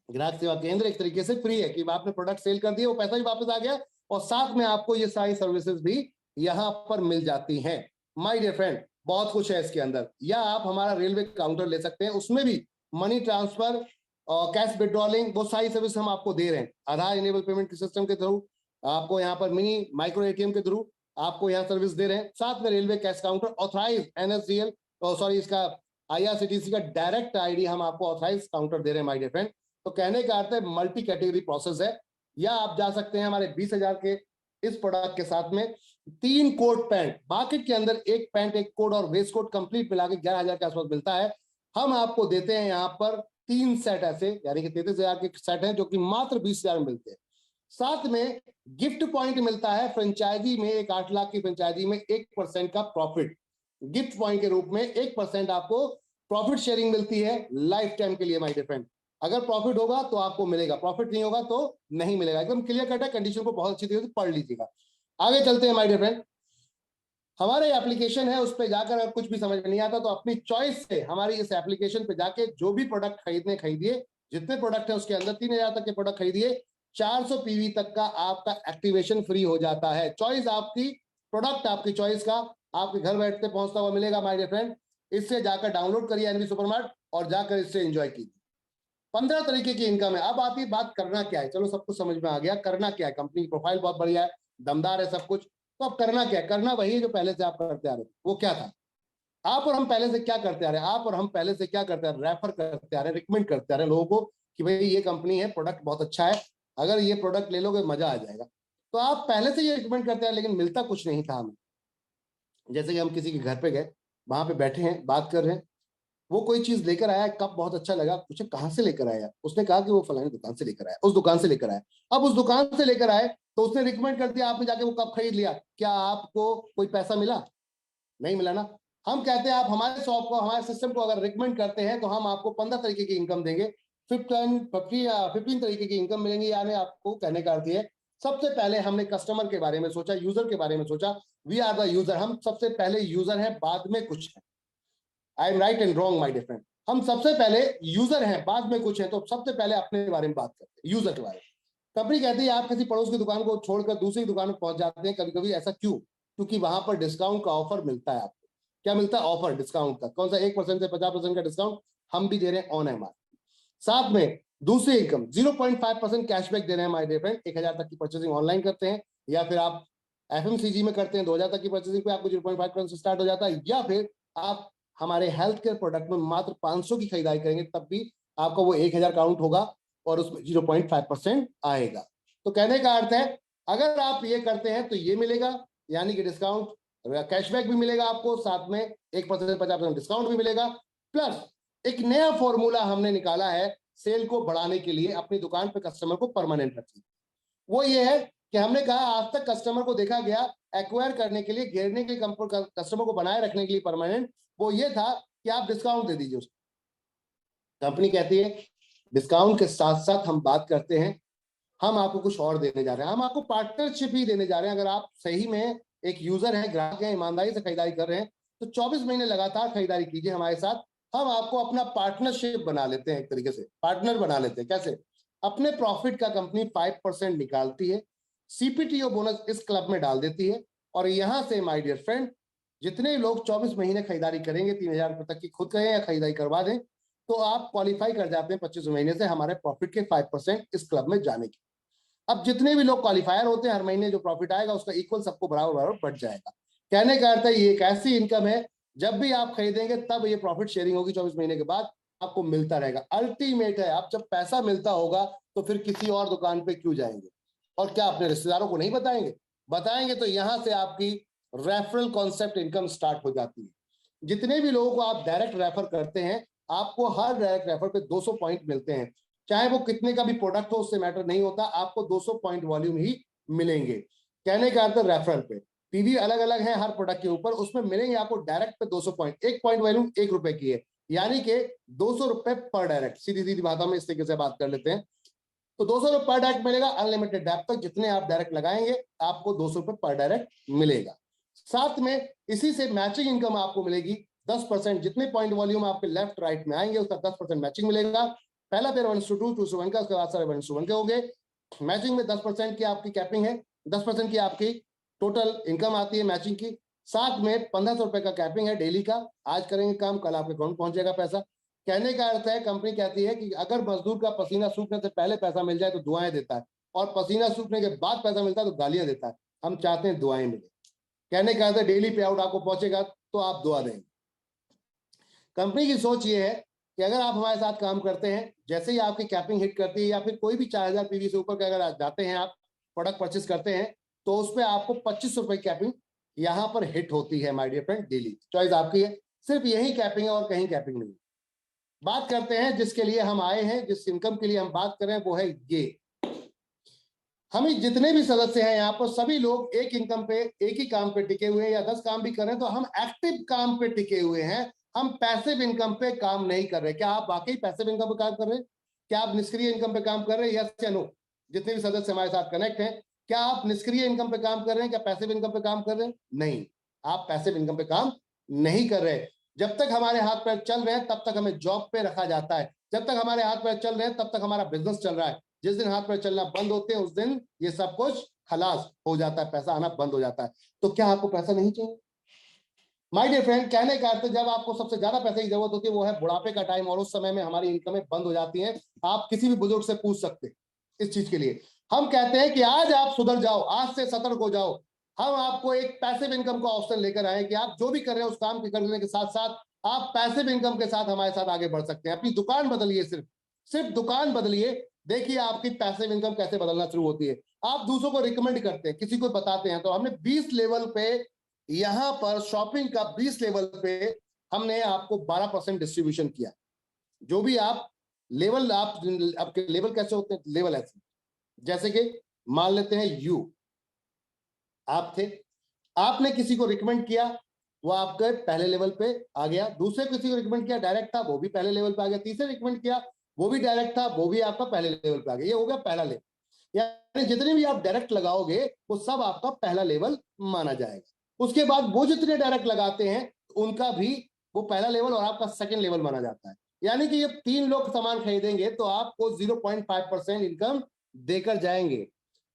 ग्राहक सेवा केंद्र एक तरीके से फ्री है कि आपने प्रोडक्ट सेल कर दिया, वो पैसा भी वापस आ गया, और साथ में आपको ये सारी सर्विसेज भी यहां पर मिल जाती हैं। माय डियर फ्रेंड, बहुत कुछ है इसके अंदर। या आप हमारा रेलवे काउंटर ले सकते हैं, उसमें भी मनी ट्रांसफर और कैश विड्रॉलिंग, वो सारी सर्विस हम आपको दे रहे हैं। आधार इनेबल पेमेंट सिस्टम के थ्रू आपको यहाँ पर मिनी माइक्रो एटीएम के थ्रू आपको यहाँ सर्विस दे रहे हैं। साथ में railway cash counter authorize NSDL sorry इसका आईआरसीटीसी का डायरेक्ट आईडी हम आपको ऑथराइज काउंटर दे रहे हैं माय डियर फ्रेंड। तो कहने का अर्थ है मल्टी कैटेगरी प्रोसेस है। या आप जा सकते हैं हमारे 20,000 के इस प्रोडक्ट के साथ में 3 कोट पैंट, मार्केट के अंदर एक पैंट एक कोट और वेस्ट कोट कंप्लीट मिला के 11,000 के आसपास मिलता है। हम आपको देते हैं यहाँ पर 3 सेट ऐसे, यानी कि 33,000 के सेट हैं जो कि मात्र 20,000 में मिलते हैं। साथ में गिफ्ट पॉइंट मिलता है फ्रेंचाइजी में, एक 8 लाख की फ्रेंचाइजी में 1% का प्रॉफिट गिफ्ट पॉइंट के रूप में 1% आपको प्रॉफिट शेयरिंग मिलती है लाइफ टाइम के लिए माय डियर फ्रेंड। अगर प्रॉफिट होगा तो आपको मिलेगा, प्रॉफिट नहीं होगा तो नहीं मिलेगा। एकदम क्लियर कट है, कंडीशन को बहुत अच्छी तरीके से पढ़ लीजिएगा। आगे चलते हैं माय डियर फ्रेंड। हमारे एप्लीकेशन है, उस पर जाकर अगर कुछ भी समझ में नहीं आता तो अपनी चॉइस से हमारी इस एप्लीकेशन पे जाके जो भी प्रोडक्ट खरीदिए, जितने प्रोडक्ट है उसके अंदर 3,000 तक के प्रोडक्ट खरीदिए, 400 पीवी तक का आपका एक्टिवेशन फ्री हो जाता है। चॉइस आपकी, प्रोडक्ट आपकी चॉइस का आपके घर बैठते पहुंचता हुआ मिलेगा माय डियर फ्रेंड। इससे जाकर डाउनलोड करिए एनबी सुपरमार्ट और जाकर इससे एंजॉय कीजिए। 15 तरीके की इनकम है। अब आती बात करना क्या है, चलो सब कुछ समझ में आ गया। करना क्या है, कंपनी की प्रोफाइल बहुत बढ़िया है, दमदार है सब कुछ। तो अब करना क्या है, करना वही है जो पहले से आप करते आ रहे थे। वो क्या था, आप और हम पहले से क्या करते आ रहे हैं, आप और हम पहले से क्या करते आ रहे हैं, रेफर करते आ रहे हैं, रिकमेंड करते आ रहे हैं लोगों को कि भाई ये कंपनी है, प्रोडक्ट बहुत अच्छा है, अगर ये प्रोडक्ट ले लोगे मजा आ जाएगा। तो आप पहले से ये रिकमेंड करते हैं, लेकिन मिलता कुछ नहीं था हमें। जैसे कि हम किसी के घर पे गए, वहां पे बैठे हैं, बात कर रहे हैं, वो कोई चीज लेकर आया, कप बहुत अच्छा लगा, पूछे कहाँ से लेकर आया, उसने कहा कि वो फलानी दुकान से लेकर आया, उस दुकान से लेकर आया। अब उस दुकान से लेकर आए तो उसने रिकमेंड कर दिया, आपने जाके वो कप खरीद लिया, क्या आपको कोई पैसा मिला? नहीं मिला ना। हम कहते हैं आप हमारे शॉप को, हमारे सिस्टम को अगर रिकमेंड करते हैं तो हम आपको 15 तरीके की इनकम देंगे, 15 तरीके की इनकम मिलेंगी। यानी आपको कहने का अर्थ है, सबसे पहले हमने कस्टमर के बारे में सोचा, यूजर के बारे में सोचा। वी आर द यूजर, हम सबसे पहले यूजर हैं, बाद में कुछ है। I am right and wrong my dear friend, हम सबसे पहले यूजर हैं, बाद में कुछ है। तो सबसे पहले अपने बारे में बात करते हैं, यूजर के बारे में। कंपनी कहती है आप किसी पड़ोस की दुकान को छोड़कर दूसरी दुकान में पहुंच जाते हैं कभी कभी, ऐसा क्यों? क्योंकि वहां पर डिस्काउंट का ऑफर मिलता है आपको। क्या मिलता है? ऑफर, डिस्काउंट का। कौन सा? 1% से 50% का डिस्काउंट हम भी दे रहे हैं ऑन एमआर। साथ में दूसरी इनकम 0.5% कैशबैक दे रहे हैं माय डियर फ्रेंड। 1,000 तक की परचेसिंग ऑनलाइन करते हैं या फिर आप एफएमसीजी में करते हैं 2000 तक की परचेसिंग पे आपको 0.5% से स्टार्ट हो जाता है, या फिर आप हमारे हेल्थ केयर प्रोडक्ट में मात्र 500 की खरीदारी करेंगे तब भी आपका वो 1000 काउंट होगा और उसमें 0.5% आएगा। तो कहने का अर्थ है अगर आप ये करते हैं तो ये मिलेगा, यानी कि डिस्काउंट, कैशबैक भी मिलेगा आपको, साथ में 1% 50% डिस्काउंट भी मिलेगा, प्लस एक नया फॉर्मूला हमने निकाला है सेल को बढ़ाने के लिए, अपनी दुकान पे कस्टमर को परमानेंट रखने। वो ये है कि हमने कहा आज तक कस्टमर को देखा गया एक्वायर करने के लिए, घेरने के लिए, कस्टमर को बनाए रखने के लिए परमानेंट, वो ये था कि आप डिस्काउंट दे दीजिए उसको। कंपनी कहती है डिस्काउंट के साथ साथ हम बात करते हैं, हम आपको कुछ और देने जा रहे हैं, हम आपको पार्टनरशिप ही देने जा रहे हैं। अगर आप सही में एक यूजर है, ग्राहक है, ईमानदारी से खरीदारी कर रहे हैं तो 24 महीने लगातार खरीदारी कीजिए हमारे साथ। हम आपको अपना पार्टनरशिप बना लेते हैं, एक तरीके से पार्टनर बना लेते हैं। कैसे? अपने प्रॉफिट का कंपनी 5% निकालती है, सीपीटीओ बोनस इस क्लब में डाल देती है, और यहां से माय डियर फ्रेंड जितने लोग 24 महीने खरीदारी करेंगे, 3000 रुपए तक की खुद करें या खरीदारी करवा दें, तो आप क्वालिफाई कर जाते हैं 25 महीने से हमारे प्रॉफिट के 5% इस क्लब में जाने की। अब जितने भी लोग क्वालिफायर होते हैं, हर महीने जो प्रॉफिट आएगा उसका इक्वल सबको बराबर बराबर बढ़ जाएगा। कहने का अर्थ है ये एक ऐसी इनकम है, जब भी आप खरीदेंगे तब ये प्रॉफिट शेयरिंग होगी, 24 महीने के बाद आपको मिलता रहेगा। अल्टीमेट है, आप जब पैसा मिलता होगा तो फिर किसी और दुकान पे क्यों जाएंगे, और क्या अपने रिश्तेदारों को नहीं बताएंगे? बताएंगे तो यहां से आपकी रेफरल कॉन्सेप्ट इनकम स्टार्ट हो जाती है। जितने भी लोगों को आप डायरेक्ट रेफर करते हैं, आपको हर डायरेक्ट रेफर पे 200 पॉइंट मिलते हैं, चाहे वो कितने का भी प्रोडक्ट हो, उससे मैटर नहीं होता, आपको 200 पॉइंट वॉल्यूम ही मिलेंगे। कहने का अर्थ रेफरल पे पीवी अलग अलग है हर प्रोडक्ट के ऊपर, उसमें मिलेंगे आपको डायरेक्ट पे 200 पॉइंट। एक पॉइंट वॉल्यूम 1 रुपए की है, यानी कि 200 रुपए पर डायरेक्ट। सीधी सीधी भाषा में इस तरीके से बात कर लेते हैं, तो 200 रुपए पर डायरेक्ट मिलेगा। अनलिमिटेड डेप्थ तक जितने आप डायरेक्ट लगाएंगे आपको 200 रुपए पर डायरेक्ट मिलेगा। साथ में इसी से मैचिंग इनकम आपको मिलेगी 10%। जितने पॉइंट वॉल्यूम आपके लेफ्ट राइट में आएंगे उसका 10% मैचिंग मिलेगा। पहला पेयर 1:2, 2:1 का, उसके बाद सारे 1:1 के हो गए। मैचिंग में 10% की आपकी कैपिंग है, 10% की आपकी टोटल इनकम आती है मैचिंग की। साथ में 1500 रुपए का कैपिंग है डेली का, आज करेंगे काम कल आपके अकाउंट पहुंच जाएगा पैसा। कहने का अर्थ है कंपनी कहती है कि अगर मजदूर का पसीना सूखने से पहले पैसा मिल जाए तो दुआएं देता है, और पसीना सूखने के बाद पैसा मिलता है तो गालियां देता है। हम चाहते हैं दुआएं मिले। कहने का अर्थ है डेली पे आउट आपको पहुंचेगा तो आप दुआ देंगे। कंपनी की सोच ये है कि अगर आप हमारे साथ काम करते हैं, जैसे ही आपकी कैपिंग हिट करती है या फिर कोई भी 4000 पीवी से ऊपर के अगर जाते हैं, आप प्रोडक्ट परचेस करते हैं, तो उस पर आपको 25 रुपए कैपिंग यहां पर हिट होती है my dear friend daily. Choice आपकी है, सिर्फ यही कैपिंग है और कहीं कैपिंग नहीं। बात करते हैं जिसके लिए हम आए हैं, जिस इनकम के लिए हम बात कर रहे हैं, वो है ये। हमें जितने भी सदस्य हैं यहाँ पर सभी लोग एक इनकम पे, एक ही काम पे टिके हुए हैं, या 10 काम भी कर रहे हैं तो हम एक्टिव काम पे टिके हुए हैं, हम पैसिव इनकम पे काम नहीं कर रहे। क्या आप वाकई पैसिव इनकम पे काम कर रहे हैं? क्या आप निष्क्रिय इनकम पे काम कर रहे हैं? यस या नो? जितने भी सदस्य हमारे साथ कनेक्ट हैं, क्या आप निष्क्रिय इनकम पे काम कर रहे हैं? क्या पैसिव इनकम पे काम कर रहे हैं? नहीं, आप पैसिव इनकम पे काम नहीं कर रहे। जब तक हमारे हाथ पैर चल रहे हैं तब तक हमें जॉब पे रखा जाता है, जब तक हमारे हाथ पैर चल रहे हैं तब तक हमारा बिजनेस चल रहा है। जिस दिन हाथ पैर चलना बंद होते हैं उस दिन ये सब कुछ खलास हो जाता है, पैसा आना बंद हो जाता है। तो क्या आपको पैसा नहीं चाहिए? माय डियर फ्रेंड, कहने का अर्थ जब आपको सबसे ज्यादा पैसे की जरूरत होती है वो है बुढ़ापे का टाइम, और उस समय में हमारी इनकमें बंद हो जाती हैं। आप किसी भी बुजुर्ग से पूछ सकते हैं इस चीज के लिए। हम कहते हैं कि आज आप सुधर जाओ, आज से सतर्क हो जाओ। हम आपको एक पैसिव इनकम का ऑप्शन लेकर आए कि आप जो भी कर रहे हैं उस काम के करने के साथ साथ आप पैसिव इनकम के साथ हमारे साथ आगे बढ़ सकते हैं। अपनी दुकान बदलिए, सिर्फ दुकान बदलिए, देखिए आपकी पैसिव इनकम कैसे बदलना शुरू होती है। आप दूसरों को रिकमेंड करते हैं, किसी को बताते हैं, तो हमने 20 लेवल पे, यहां पर शॉपिंग का 20 लेवल पे हमने आपको 12% डिस्ट्रीब्यूशन किया। जो भी आप लेवल, आपके लेवल कैसे होते हैं? लेवल ऐसे, जैसे कि मान लेते हैं यू, आप थे, आपने किसी को रिकमेंड किया, वो आपके पहले लेवल पे आ गया। दूसरे किसी को रिकमेंड किया, डायरेक्ट था, वो भी पहले लेवल पे आ गया। तीसरे रिकमेंड किया, वो भी डायरेक्ट था, वो भी आपका पहले लेवल पे आ गया। ये हो गया पहला लेवल। यानी जितने भी आप डायरेक्ट लगाओगे वो सब आपका पहला लेवल माना जाएगा। उसके बाद वो जितने डायरेक्ट लगाते हैं उनका भी वो पहला लेवल और आपका सेकंड लेवल माना जाता है। यानी कि ये 3 लोग सामान खरीदेंगे तो आपको 0.5% इनकम देकर जाएंगे।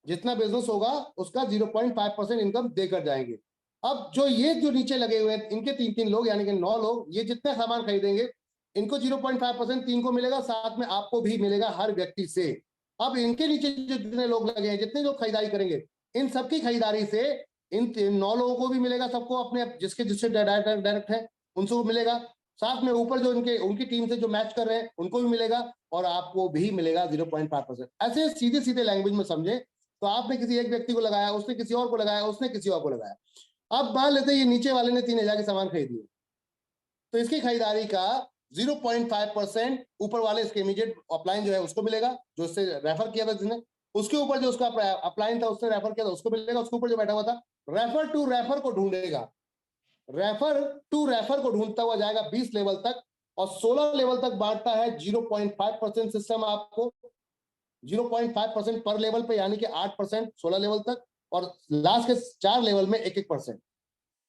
जितना बिजनेस होगा उसका 0.5% इनकम देकर जाएंगे। अब जो ये जो नीचे लगे हुए हैं इनके 3 लोग, यानी कि 9 लोग, ये जितने सामान खरीदेंगे इनको 0.5% 3 को मिलेगा, साथ में आपको भी मिलेगा हर व्यक्ति से। अब इनके नीचे जितने लोग लगे हैं, जितने लोग खरीदारी करेंगे, इन सबकी खरीदारी से इन 9 लोगों को भी मिलेगा, सबको अपने जिसके जिससे डायरेक्ट है उनको मिलेगा, साथ में ऊपर जो उनकी टीम से जो मैच कर रहे हैं उनको भी मिलेगा, और आपको भी मिलेगा 0.5%। ऐसे सीधे सीधे लैंग्वेज में समझे तो आपने किसी एक व्यक्ति को लगाया, उसने किसी और को लगाया, उसने किसी और को लगाया। अब मान लेते हैं ये नीचे वाले ने 3,000 के सामान खरीद लिए, तो इसकी खरीदारी का 0.5% ऊपर वाले इसके इमीडिएट अपलाइन जो है उसको मिलेगा, जो इससे रेफर किया था जिसने, उसके ऊपर जो उसका अपलाइन था उसने रेफर किया था उसको मिलेगा, उसके ऊपर जो बैठा हुआ था रेफर टू रेफर को ढूंढेगा, रेफर टू रेफर को ढूंढता हुआ जाएगा 20 लेवल तक, और 16 लेवल तक बांटता है 0.5% सिस्टम आपको, 0.5% पर लेवल पे, यानी कि 8% 16 लेवल तक, और लास्ट के 4 लेवल में 1-1%।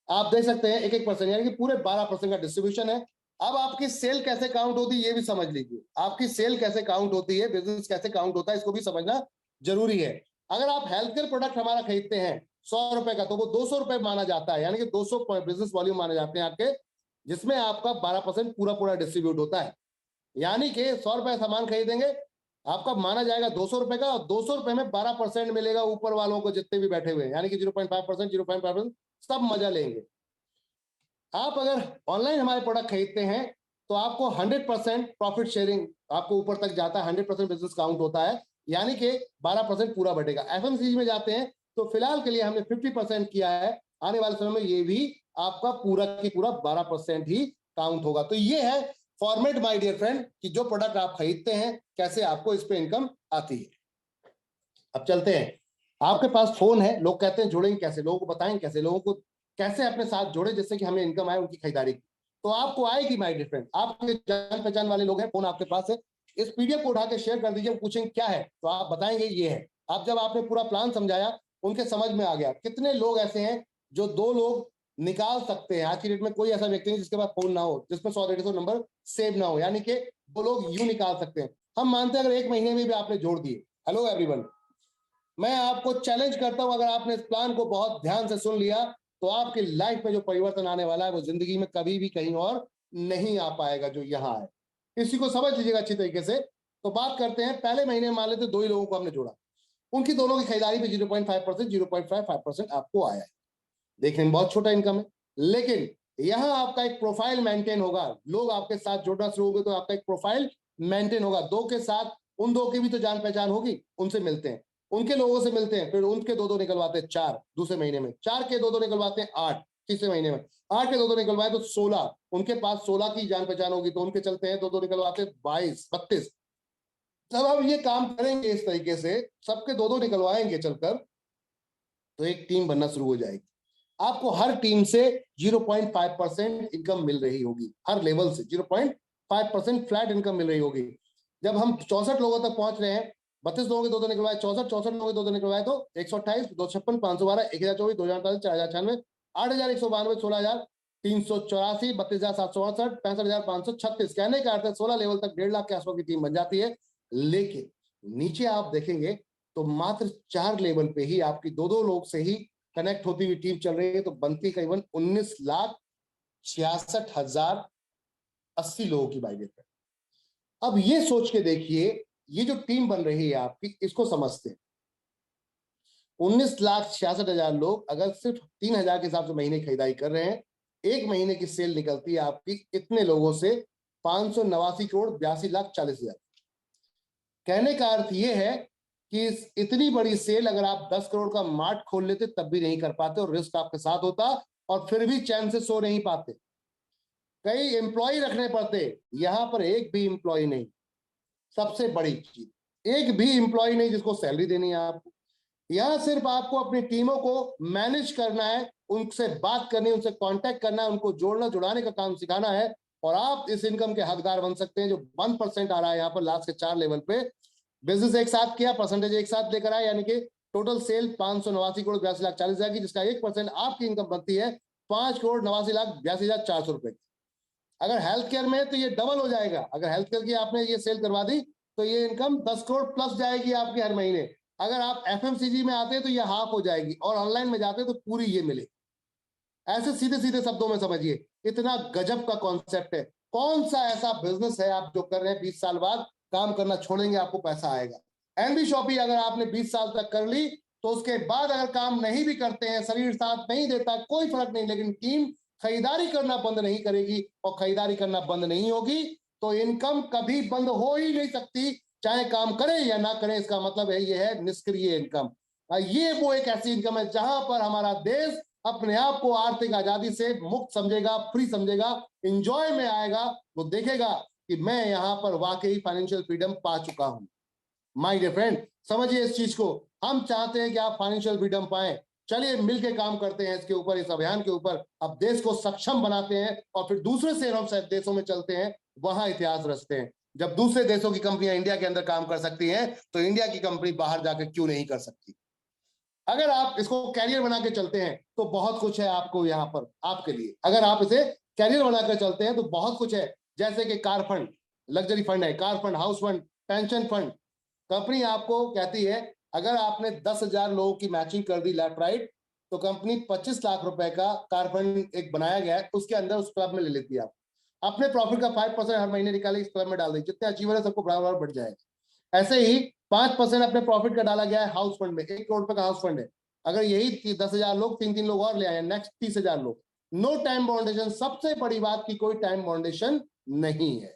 आप देख सकते हैं 1-1%, यानी कि पूरे 12% का डिस्ट्रीब्यूशन है। अब आपकी सेल कैसे काउंट होती है ये भी समझ लीजिए, आपकी सेल कैसे काउंट होती है, बिजनेस कैसे काउंट होता है, इसको भी समझना जरूरी है। अगर आप हेल्थ केयर प्रोडक्ट हमारा खरीदते हैं 100 रुपए का, तो वो 200 रुपए माना जाता है, यानी कि 200 बिजनेस वॉल्यूम माने जाते हैं आपके, जिसमें आपका 12% पूरा पूरा डिस्ट्रीब्यूट होता है। यानी कि 100 रुपए सामान खरीदेंगे, आपका माना जाएगा 200 रुपए का, और 200 रुपए में 12% मिलेगा ऊपर वालों को जितने भी बैठे हुए हैं, यानी कि 0.5%, 0.5% सब मजा लेंगे। आप अगर ऑनलाइन हमारे प्रोडक्ट खरीदते हैं तो आपको 100% प्रॉफिट शेयरिंग आपको ऊपर तक जाता है, 100% बिजनेस काउंट होता है, यानी कि 12% पूरा बढ़ेगा। एफएमसीजी में जाते हैं तो फिलहाल के लिए हमने 50% किया है, आने वाले समय में ये भी आपका पूरा की पूरा 12% ही काउंट होगा। तो ये है फॉर्मेट माय डियर फ्रेंड, कि जो प्रोडक्ट आप खरीदते हैं कैसे आपको इस पे इनकम आती है। अब चलते हैं, आपके पास फोन है, लोग कहते हैं जुड़ेंगे कैसे, लोगों को बताएं कैसे, लोगों को कैसे अपने साथ जोड़े जिससे कि हमें इनकम आए उनकी खरीदारी की। तो आपको आएगी माय डियर फ्रेंड, आपके जान पहचान वाले लोग हैं, फोन आपके पास है, इस पीडीएफ को उठा के शेयर कर दीजिए, पूछेंगे क्या है तो आप बताएंगे ये है। आप जब आपने पूरा प्लान समझाया, उनके समझ में आ गया। कितने लोग ऐसे हैं जो 2 लोग निकाल सकते हैं, आज की डेट में कोई ऐसा व्यक्ति नहीं जिसके पास फोन ना हो, जिसमें 100-150 नंबर सेव ना हो, यानी कि 2 लोग यूं निकाल सकते हैं। हम मानते हैं अगर 1 महीने में भी आपने जोड़ दिए। हेलो एवरीवन, मैं आपको चैलेंज करता हूं, अगर आपने इस प्लान को बहुत ध्यान से सुन लिया तो आपकी लाइफ में जो परिवर्तन आने वाला है वो जिंदगी में कभी भी कहीं और नहीं आ पाएगा जो यहां है। इसी को समझ लीजिएगा अच्छी तरीके से। तो बात करते हैं, पहले महीने में मान लेते 2 ही लोगों को हमने जोड़ा, उनकी दोनों की खरीदारी पे 0.5%, 0.55% आपको आया है। देखने में बहुत छोटा इनकम है, लेकिन यहां आपका एक प्रोफाइल मेंटेन होगा, लोग आपके साथ जुड़ना शुरू होंगे तो आपका एक प्रोफाइल मेंटेन होगा। 2 के साथ उन 2 की भी तो जान पहचान होगी, उनसे मिलते हैं, उनके लोगों से मिलते हैं, फिर उनके 2-2 निकलवाते हैं 4 दूसरे महीने में, 4 के 2-2 निकलवाते हैं 8 तीसरे महीने में, 8 के 2-2 निकलवाए तो 16, उनके पास 16 की जान पहचान होगी तो उनके चलते हैं 2-2 निकलवाते हैं 22 32। जब आप ये काम करेंगे इस तरीके से, सबके 2-2 निकलवाएंगे चलकर, तो एक टीम बनना शुरू हो जाएगी। आपको हर टीम से 0.5% इनकम मिल रही होगी, हर लेवल से 0.5% फ्लैट इनकम मिल रही होगी। जब हम 64 लोगों तक पहुंच रहे हैं, 32 लोगों के 2-2 निकलवाए, 64 लोगों के 2-2 निकलवाए तो 128, 256, 512, 1024, 2048, 4096, 8192, 16384, 32768, 65,536। कहने का अर्थ है 16 लेवल तक 1.5 लाख के आसपास की टीम बन जाती है। लेकिन नीचे आप देखेंगे तो मात्र 4 लेवल पे ही आपकी 2-2 लोग से ही कनेक्ट होती हुई टीम चल रही है, तो बनती करीबन 19,66,080 लोगों की बाइक पे। अब ये सोच के देखिए, ये जो टीम बन रही है आपकी, इसको समझते हैं 19,66,000 लोग अगर सिर्फ 3,000 के हिसाब से महीने खरीदारी कर रहे हैं, एक महीने की सेल निकलती है आपकी इतने लोगों से 589,82,40,000। कहने का अर्थ यह है कि इतनी बड़ी सेल अगर आप 10 करोड़ का मार्ट खोल लेते तब भी नहीं कर पाते, और रिस्क आपके साथ होता, और फिर भी चैन से सो नहीं पाते। कई एम्प्लॉय रखने पड़ते, यहां पर एक भी एम्प्लॉय नहीं। सबसे बड़ी चीज, एक भी एम्प्लॉय नहीं जिसको सैलरी देनी है आपको। यहां सिर्फ आपको अपनी टीमों को मैनेज करना है, उनसे बात करनी, उनसे कांटेक्ट करना है, उनको जोड़ना जुड़ाने का काम सिखाना है, और आप इस इनकम के हकदार बन सकते हैं जो 1% आ रहा है यहाँ पर लास्ट के 4 लेवल पे। बिजनेस एक साथ किया, परसेंटेज एक साथ लेकर आए, यानी कि टोटल सेल 589,82,40,000 की, जिसका 1% आपकी इनकम बनती है 5,89,82,400 रुपए। अगर हेल्थ केयर में तो ये डबल हो जाएगा, अगर हेल्थ केयर की आपने ये सेल करवा दी तो ये इनकम 10 करोड़ प्लस जाएगी आपकी हर महीने। अगर आप एफएमसीजी में आते हैं तो ये हाफ हो जाएगी, और ऑनलाइन में जाते हैं तो पूरी ये मिले। ऐसे सीधे सीधे शब्दों में समझिए, इतना गजब का कॉन्सेप्ट है। कौन सा ऐसा बिजनेस है आप जो कर रहे हैं 20 साल बाद काम करना छोड़ेंगे, आपको पैसा आएगा। एनबी शॉपी अगर आपने 20 साल तक कर ली तो उसके बाद अगर काम नहीं भी करते हैं, शरीर साथ नहीं देता, कोई फर्क नहीं, लेकिन टीम खरीदारी करना बंद नहीं करेगी और खरीदारी करना बंद नहीं होगी तो इनकम कभी बंद हो ही नहीं सकती, चाहे काम करे या ना करे। इसका मतलब है ये है निष्क्रिय इनकम। ये वो एक ऐसी इनकम है जहां पर हमारा देश अपने आप को आर्थिक आजादी से मुक्त समझेगा, फ्री समझेगा, इंजॉय में आएगा, वो देखेगा कि मैं यहां पर वाकई फाइनेंशियल फ्रीडम पा चुका हूं। माय डियर फ्रेंड, समझिए इस चीज को। हम चाहते हैं कि आप फाइनेंशियल फ्रीडम पाएं। चलिए मिलकर काम करते हैं इसके ऊपर, इस अभियान के ऊपर। अब देश को सक्षम बनाते हैं और फिर दूसरे देशों में चलते हैं, वहां इतिहास रचते हैं। जब दूसरे देशों की कंपनियां इंडिया के अंदर काम कर सकती हैं तो इंडिया की कंपनी बाहर जाकर क्यों नहीं कर सकती। अगर आप इसको कैरियर बना के चलते हैं तो बहुत कुछ है आपको यहाँ पर आपके लिए। अगर आप इसे कैरियर बनाकर चलते हैं तो बहुत कुछ है, जैसे कि कार फंड, लग्जरी फंड है, car fund, house fund, pension fund. Company आपको कहती है अगर आपने 10,000 लोगों की मैचिंग कर दी लेफ्ट राइट तो कंपनी 25 लाख रुपए का कार फंड एक बनाया गया है, उसके अंदर उस क्लब में ले लेती है। आप अपने प्रॉफिट का 5% हर महीने निकाले इस क्लब में डाल दी, जितने अचीवर है सबको बराबर बढ़ जाएगा। ऐसे ही 5% अपने प्रॉफिट का डाला गया है हाउस फंड में, 1 करोड़ रुपए का हाउस फंड है। अगर यही 10,000 लोग 3-3 लोग और ले आए, नेक्स्ट 30,000 लोग। नो टाइम बाउंडेशन, सबसे बड़ी बात की कोई टाइम बाउंडेशन नहीं है।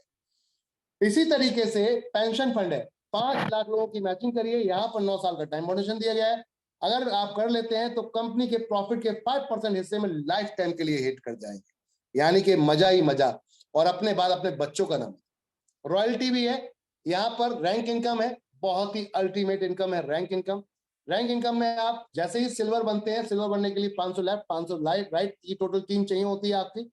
इसी तरीके से पेंशन फंड है, 5 लाख लोगों की मैचिंग करिए, यहाँ पर 9 साल का टाइम बाउंडेशन दिया गया है। अगर आप कर लेते हैं तो कंपनी के प्रॉफिट के 5% हिस्से में लाइफ टाइम के लिए हिट कर जाएंगे, यानी कि मजा ही मजा। और अपने बाद अपने बच्चों का नाम। रॉयल्टी भी है यहाँ पर, रैंक इनकम है, बहुत ही अल्टीमेट इनकम है रैंक इनकम। रैंक इनकम में आप जैसे ही सिल्वर बनते हैं, सिल्वर बनने के लिए 500 लेफ्ट, 500 राइट, ये टोटल 3 चाहिए होती है आपकी,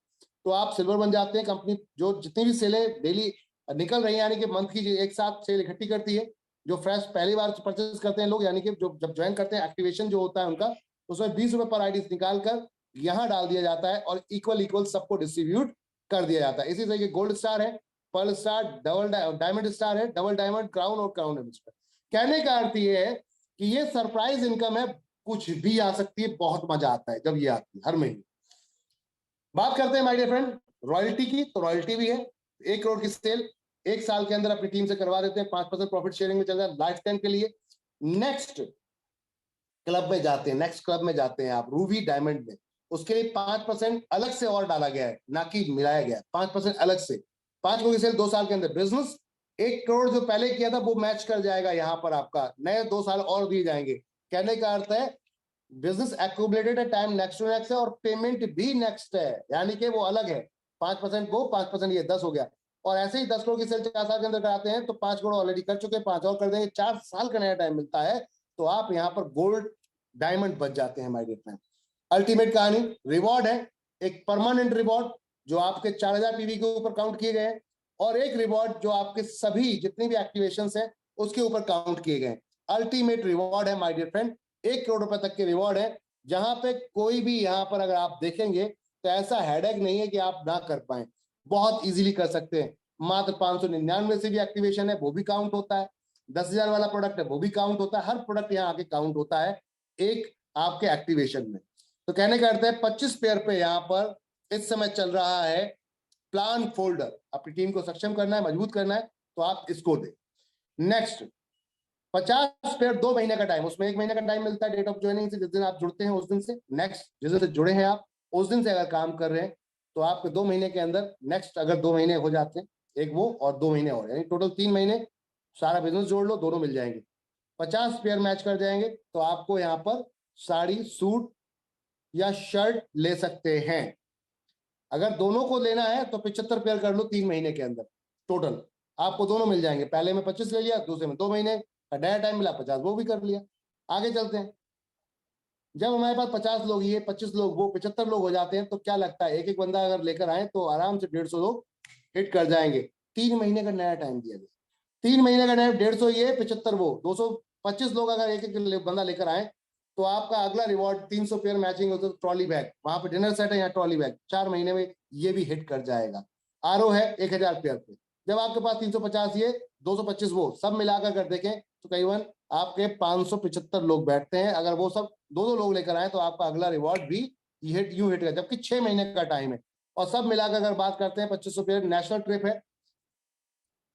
तो आप सिल्वर बन जाते हैं। कंपनी जो जितनी भी सेलें डेली निकल रही है, यानी कि मंथ की एक साथ सेल इकट्ठी करती है, जो फ्रेश पहली बार परचेज करते हैं लोग, यानी कि जो जब ज्वाइन करते हैं, एक्टिवेशन जो होता है उनका, उसमें 20 रुपए पर आईडी निकाल कर यहाँ डाल दिया जाता है और इक्वल सबको डिस्ट्रीब्यूट कर दिया जाता है। इसी तरह के गोल्ड स्टार है, pearl star, double diamond star है, डबल डायमंड, क्राउन और क्राउन एमएस। कहने का अर्थ ये है कि ये सरप्राइज इनकम है, कुछ भी आ सकती है, बहुत मजा आता है जब ये आती है हर महीने। बात करते हैं माय डियर फ्रेंड रॉयल्टी की, तो रॉयल्टी भी है 1 करोड़ की सेल 1 साल के अंदर अपनी टीम से करवा देते हैं, 5% प्रॉफिट शेयरिंग में चल रहा है लाइफ टाइम के लिए। नेक्स्ट क्लब में जाते हैं, नेक्स्ट क्लब में जाते हैं आप रूबी डायमंड में, उसके लिए 5% अलग से और डाला गया है, ना कि मिलाया गया है, 5% अलग से। 5 करोड़ की सेल 2 साल के अंदर, बिजनेस 1 करोड़ जो पहले किया था वो मैच कर जाएगा, यहाँ पर आपका नए 2 साल और दिए जाएंगे। कहने का अर्थ है बिजनेस एक्यूमुलेटेड है, टाइम नेक्स्ट टू नेक्स्ट है और पेमेंट भी नेक्स्ट है, यानी कि वो अलग है। 5% वो, 5% ये, 10 हो गया। और ऐसे ही 10 करोड़ की सेल 4 साल के अंदर कराते हैं तो 5 करोड़ ऑलरेडी कर चुके हैं, 5 और कर देंगे, 4 साल का नया टाइम मिलता है, तो आप यहाँ पर गोल्ड डायमंड बच जाते हैं माय डियर फ्रेंड। अल्टीमेट कहानी रिवॉर्ड है, एक परमानेंट रिवॉर्ड जो आपके 4,000 पीवी के ऊपर काउंट किए गए, और एक रिवॉर्ड जो आपके सभी जितनी भी एक्टिवेशंस है उसके ऊपर काउंट किए गए। अल्टीमेट रिवॉर्ड है माय डियर फ्रेंड, 1 करोड़ रुपए तक के रिवॉर्ड है, जहां पे कोई भी यहाँ पर अगर आप देखेंगे तो ऐसा हेडेक नहीं है कि आप ना कर पाए, बहुत इजीली कर सकते हैं। मात्र 599 से भी एक्टिवेशन है, वो भी काउंट होता है। 10,000 वाला प्रोडक्ट है, वो भी काउंट होता है, हर प्रोडक्ट यहाँ आके काउंट होता है एक आपके एक्टिवेशन में। तो कहने का अर्थ है 25 पेयर पे यहाँ पर इस समय चल रहा है प्लान फोल्डर। अपनी टीम को सक्षम करना है, मजबूत करना है, तो आप इसको दें। नेक्स्ट 50 पेयर 2 महीने का टाइम, उसमें 1 महीने का टाइम मिलता है डेट ऑफ ज्वाइनिंग से, जिस दिन आप जुड़ते हैं उस दिन से। नेक्स्ट जिस दिन से जुड़े हैं आप उस दिन से अगर काम कर रहे हैं तो आपके 2 महीने के अंदर, नेक्स्ट अगर 2 महीने हो जाते हैं, एक वो और 2 महीने और, यानी टोटल 3 महीने, सारा बिजनेस जोड़ लो, दोनों मिल जाएंगे। 50 पेयर मैच कर जाएंगे तो आपको यहाँ पर साड़ी, सूट या शर्ट ले सकते हैं। अगर दोनों को लेना है तो 75 पेयर कर लो 3 महीने के अंदर, टोटल आपको दोनों मिल जाएंगे। पहले में 25 ले लिया, दूसरे में 2 महीने का नया टाइम मिला, 50 वो भी कर लिया। आगे चलते हैं, जब हमारे पास 50 लोग, ये 25 लोग, वो 75 लोग हो जाते हैं, तो क्या लगता है एक एक बंदा अगर लेकर आए तो आराम से 150 लोग हिट कर जाएंगे। 3 महीने का नया टाइम दिया गया, 3 महीने का नया, 150 ये, 75 वो, 225 लोग अगर एक एक बंदा लेकर आए तो आपका अगला रिवॉर्ड 300 पेयर मैचिंग हो तो ट्रॉली बैग, वहां पे डिनर सेट है, यहाँ ट्रॉली बैग, 4 महीने में ये भी हिट कर जाएगा। आरओ है 1000 पेयर पे, जब आपके पास 350 ये, 225 वो, सब मिलाकर कर देखें तो करीबन आपके 575 लोग बैठते हैं। अगर वो सब 2-2 लोग लेकर आए तो आपका अगला रिवॉर्ड भी यूं हिट कर, जबकि 6 महीने का टाइम है। और सब मिलाकर अगर बात करते हैं 2500 पेयर, नेशनल ट्रिप है,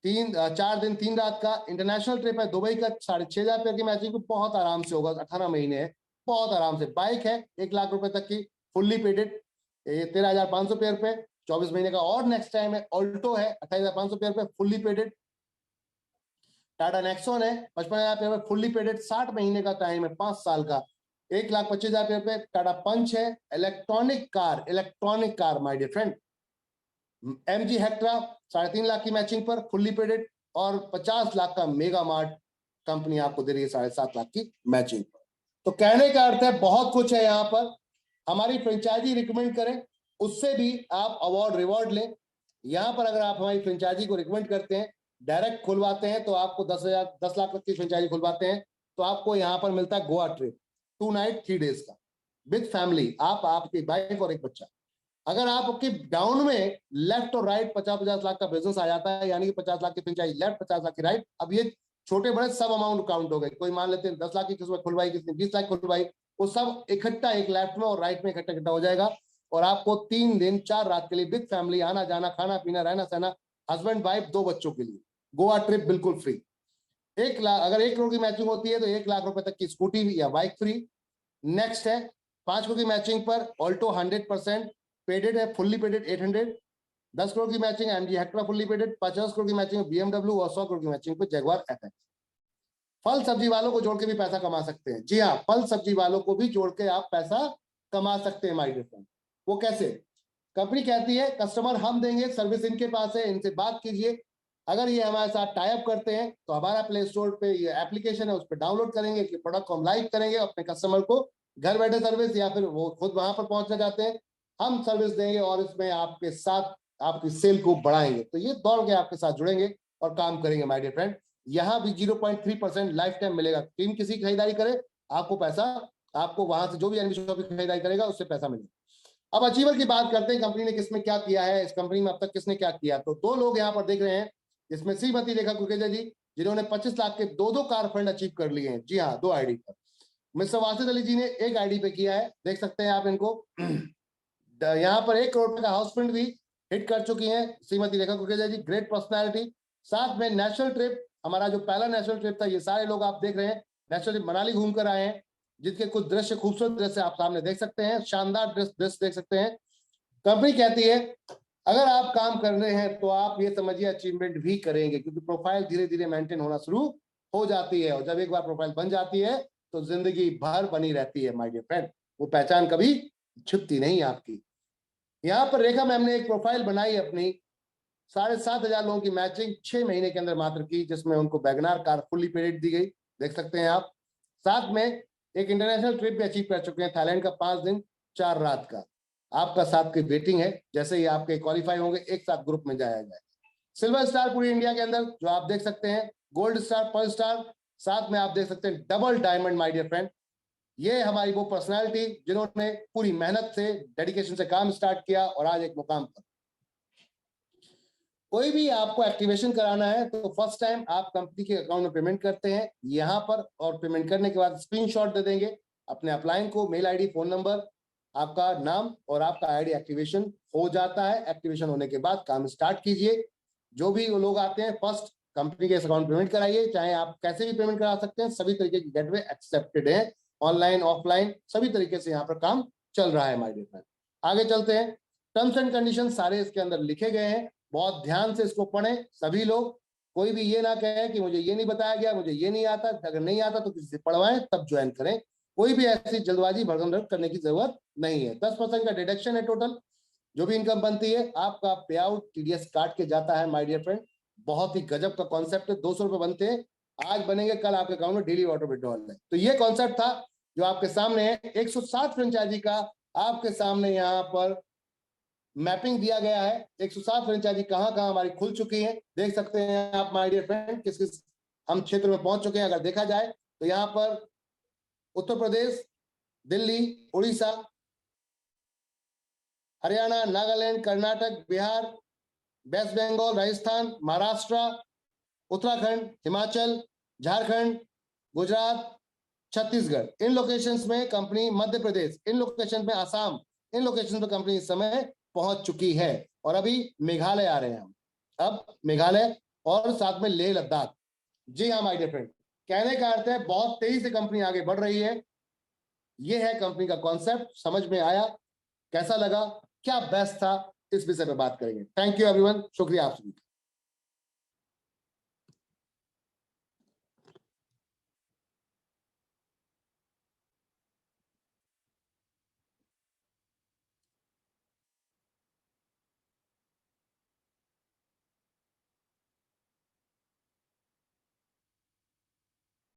4 दिन 3 रात का इंटरनेशनल ट्रिप है दुबई का, 6,500 की मैचिंग बहुत आराम से होगा, 18 महीने है, बहुत आराम से। बाइक है 1 लाख रुपए तक की, फुल्ली पेडेड, 13,500 पे 24 महीने का। और नेक्स्ट टाइम है ऑल्टो है 28,500 पे फुल्ली पेडेड। टाटा नेक्सॉन है 55,000 पे फुल्ली पेडेड, 60 महीने का टाइम है, 5 साल का, 1,25,000 पे। टाटा पंच है electronic car my dear friend. MG Hector 3.5 lakh की मैचिंग पर फुल्ली पेडेड, और 50 लाख का मेगा मार्ट कंपनी आपको दे रही है 7.5 लाख की मैचिंग पर। तो कहने का अर्थ है बहुत कुछ है यहाँ पर। हमारी फ्रेंचाइजी रिकमेंड करें, उससे भी आप अवार्ड रिवॉर्ड लें। यहाँ पर अगर आप हमारी फ्रेंचाइजी को रिकमेंड करते हैं, डायरेक्ट खुलवाते हैं, तो आपको 10 लाख तक की फ्रेंचाइजी खुलवाते हैं, तो आपको यहाँ पर मिलता है गोवा ट्रिप 2 नाइट 3 डेज का विद फैमिली, आप, आपकी वाइफ और एक बच्चा। अगर आपके डाउन में लेफ्ट और राइट 50-50 लाख का बिजनेस आ जाता है, यानी कि 50 लाख की फ्रेंचाइजी लेफ्ट, 50 लाख की राइट। अब ये छोटे बड़े सब अमाउंट काउंट हो गए। कोई मान लेते हैं 10 लाख की किसी में खुलवाई, किसी ने 20 लाख खुलवाई, वो सब इकट्ठा एक लेफ्ट में और राइट में इकट्ठा हो जाएगा। और आपको 3 दिन 4 रात के लिए विद फैमिली आना जाना, खाना पीना, रहना सहना, हस्बैंड वाइफ 2 बच्चों के लिए गोवा ट्रिप बिल्कुल फ्री। 1 लाख, अगर 1 करोड़ की मैचिंग होती है तो 1 लाख रुपए तक की स्कूटी या बाइक फ्री। नेक्स्ट है 5 करोड़ की मैचिंग पर ऑल्टो 100% पेडेड है, फुल्ली पेडेड 800। 10 करोड़ की matching MG Hector fully padded. 50 crore की मैचिंग BMW, और 100 करोड़ की मैचिंग पे जगुआर FX। फल सब्जी वालों को जोड़ के भी पैसा कमा सकते हैं। जी हाँ, फल सब्जी वालों को भी जोड़ के आप पैसा कमा सकते हैं माय डियर फ्रेंड। वो कैसे? कंपनी कहती है कस्टमर हम देंगे, सर्विस इनके पास है, इनसे बात कीजिए। अगर ये हमारे साथ टाई अप करते हैं तो हमारा प्ले स्टोर पे ये एप्लीकेशन है, उस पर डाउनलोड करेंगे, प्रोडक्ट को हम लाइव करेंगे, अपने कस्टमर को घर बैठे सर्विस, या फिर वो खुद वहां पर पहुंचना चाहते हैं, हम सर्विस देंगे और इसमें आपके साथ आपकी सेल को बढ़ाएंगे। तो ये दौड़ के आपके साथ जुड़ेंगे और काम करेंगे माय डियर फ्रेंड। यहाँ भी 0.3% लाइफ टाइम मिलेगा। टीम किसी की खरीदारी करे, आपको पैसा, आपको वहां से जो भी एनबी शॉप की खरीदारी करेगा उससे पैसा मिलेगा। अब अचीवर की बात करते हैं, कंपनी ने किसमें क्या किया है, इस कंपनी में अब तक किसने क्या किया। तो 2 लोग यहाँ पर देख रहे हैं, इसमें श्रीमती रेखा कुकरेजा जी, जिन्होंने 25 लाख के 2 कार फंड अचीव कर लिए हैं। जी हाँ, 2 आईडी पर। मिस्टर वासिद अली जी ने 1 आईडी पे किया है, देख सकते हैं आप इनको। यहाँ पर 1 करोड़ का हाउस फंड भी हिट कर चुकी हैं श्रीमती रेखा कुकरेजा जी, ग्रेट पर्सनैलिटी। साथ में नेशनल ट्रिप, हमारा जो पहला नेशनल ट्रिप था, ये सारे लोग आप देख रहे हैं नेशनल ट्रिप मनाली घूम कर आए हैं, जिसके कुछ दृश्य, खूबसूरत दृश्य आप सामने देख सकते हैं, शानदार दृश्य देख सकते हैं। कंपनी कहती है अगर आप काम कर रहे हैं तो आप ये समझिए अचीवमेंट भी करेंगे, क्योंकि प्रोफाइल धीरे धीरे मेंटेन होना शुरू हो जाती है, और जब एक बार प्रोफाइल बन जाती है तो जिंदगी भर बनी रहती है माय डियर फ्रेंड, वो पहचान कभी छुपती नहीं आपकी। यहाँ पर रेखा मैम ने एक प्रोफाइल बनाई अपनी, 7,500 लोगों की मैचिंग 6 महीने के अंदर मात्र की, जिसमें उनको वैगनार कार फुल्ली पेडेड दी गई, देख सकते हैं आप। साथ में एक इंटरनेशनल ट्रिप भी अचीव कर चुके हैं, थाईलैंड का 5 दिन 4 रात का। आपका साथ की वेटिंग है, जैसे ही आपके क्वालिफाई होंगे एक साथ ग्रुप में जाया जाए। सिल्वर स्टार पूरी इंडिया के अंदर जो आप देख सकते हैं, गोल्ड स्टार, पर्ल स्टार, साथ में आप देख सकते हैं double diamond my dear friend. ये हमारी वो पर्सनालिटी जिन्होंने पूरी मेहनत से, डेडिकेशन से काम स्टार्ट किया और आज एक मुकाम पर। कोई भी आपको एक्टिवेशन कराना है तो फर्स्ट टाइम आप कंपनी के अकाउंट में पेमेंट करते हैं यहाँ पर, और पेमेंट करने के बाद स्क्रीनशॉट दे देंगे अपने अपलाइन को, मेल आईडी, फोन नंबर, आपका नाम, और आपका आईडी एक्टिवेशन हो जाता है। एक्टिवेशन होने के बाद काम स्टार्ट कीजिए। जो भी वो लोग आते हैं फर्स्ट कंपनी के अकाउंट पेमेंट कराइए, चाहे आप कैसे भी पेमेंट करा सकते हैं, सभी तरीके की गेटवे एक्सेप्टेड है, ऑनलाइन ऑफलाइन सभी तरीके से यहाँ पर काम चल रहा है माय डियर फ्रेंड। आगे चलते हैं, टर्म्स एंड कंडीशन सारे इसके अंदर लिखे गए हैं, बहुत ध्यान से इसको पढ़ें सभी लोग। कोई भी ये ना कहे कि मुझे ये नहीं बताया गया, मुझे ये नहीं आता, अगर नहीं आता तो किसी से पढ़वाएं तब ज्वाइन करें। कोई भी ऐसी जल्दबाजी भड़कम करने की जरूरत नहीं है। 10% का डिडक्शन है टोटल, जो भी इनकम बनती है आपका पे आउट TDS काट के जाता है माय डियर फ्रेंड। बहुत ही गजब का कॉन्सेप्ट है, 200 रुपए बनते हैं, आज बनेंगे कल आपके अकाउंट में डेली ऑटो विड्रॉल है। तो ये कॉन्सेप्ट था जो आपके सामने है। 107 फ्रेंचाइजी का आपके सामने यहाँ पर मैपिंग दिया गया है। 107 फ्रेंचाइजी कहां कहां हमारी खुल चुकी है, देख सकते हैं आप माय डियर फ्रेंड, किस किस हम क्षेत्र में पहुंच चुके हैं। अगर देखा जाए तो यहाँ पर उत्तर प्रदेश, दिल्ली, उड़ीसा, हरियाणा, नागालैंड, कर्नाटक, बिहार, वेस्ट बंगाल, राजस्थान, महाराष्ट्र, उत्तराखंड, हिमाचल, झारखंड, गुजरात, छत्तीसगढ़, इन लोकेशंस में कंपनी, मध्य प्रदेश, इन लोकेशन में आसाम, इन लोकेशन पे कंपनी इस समय पहुंच चुकी है। और अभी मेघालय आ रहे हैं हम। अब मेघालय और साथ में लेह लद्दाख। जी हाँ माय डियर फ्रेंड, कहने का अर्थ है बहुत तेजी से कंपनी आगे बढ़ रही है। ये है कंपनी का कॉन्सेप्ट। समझ में आया? कैसा लगा? क्या बेस्ट था? इस विषय पे बात करेंगे। थैंक यू एवरीवन, शुक्रिया आप सभी का।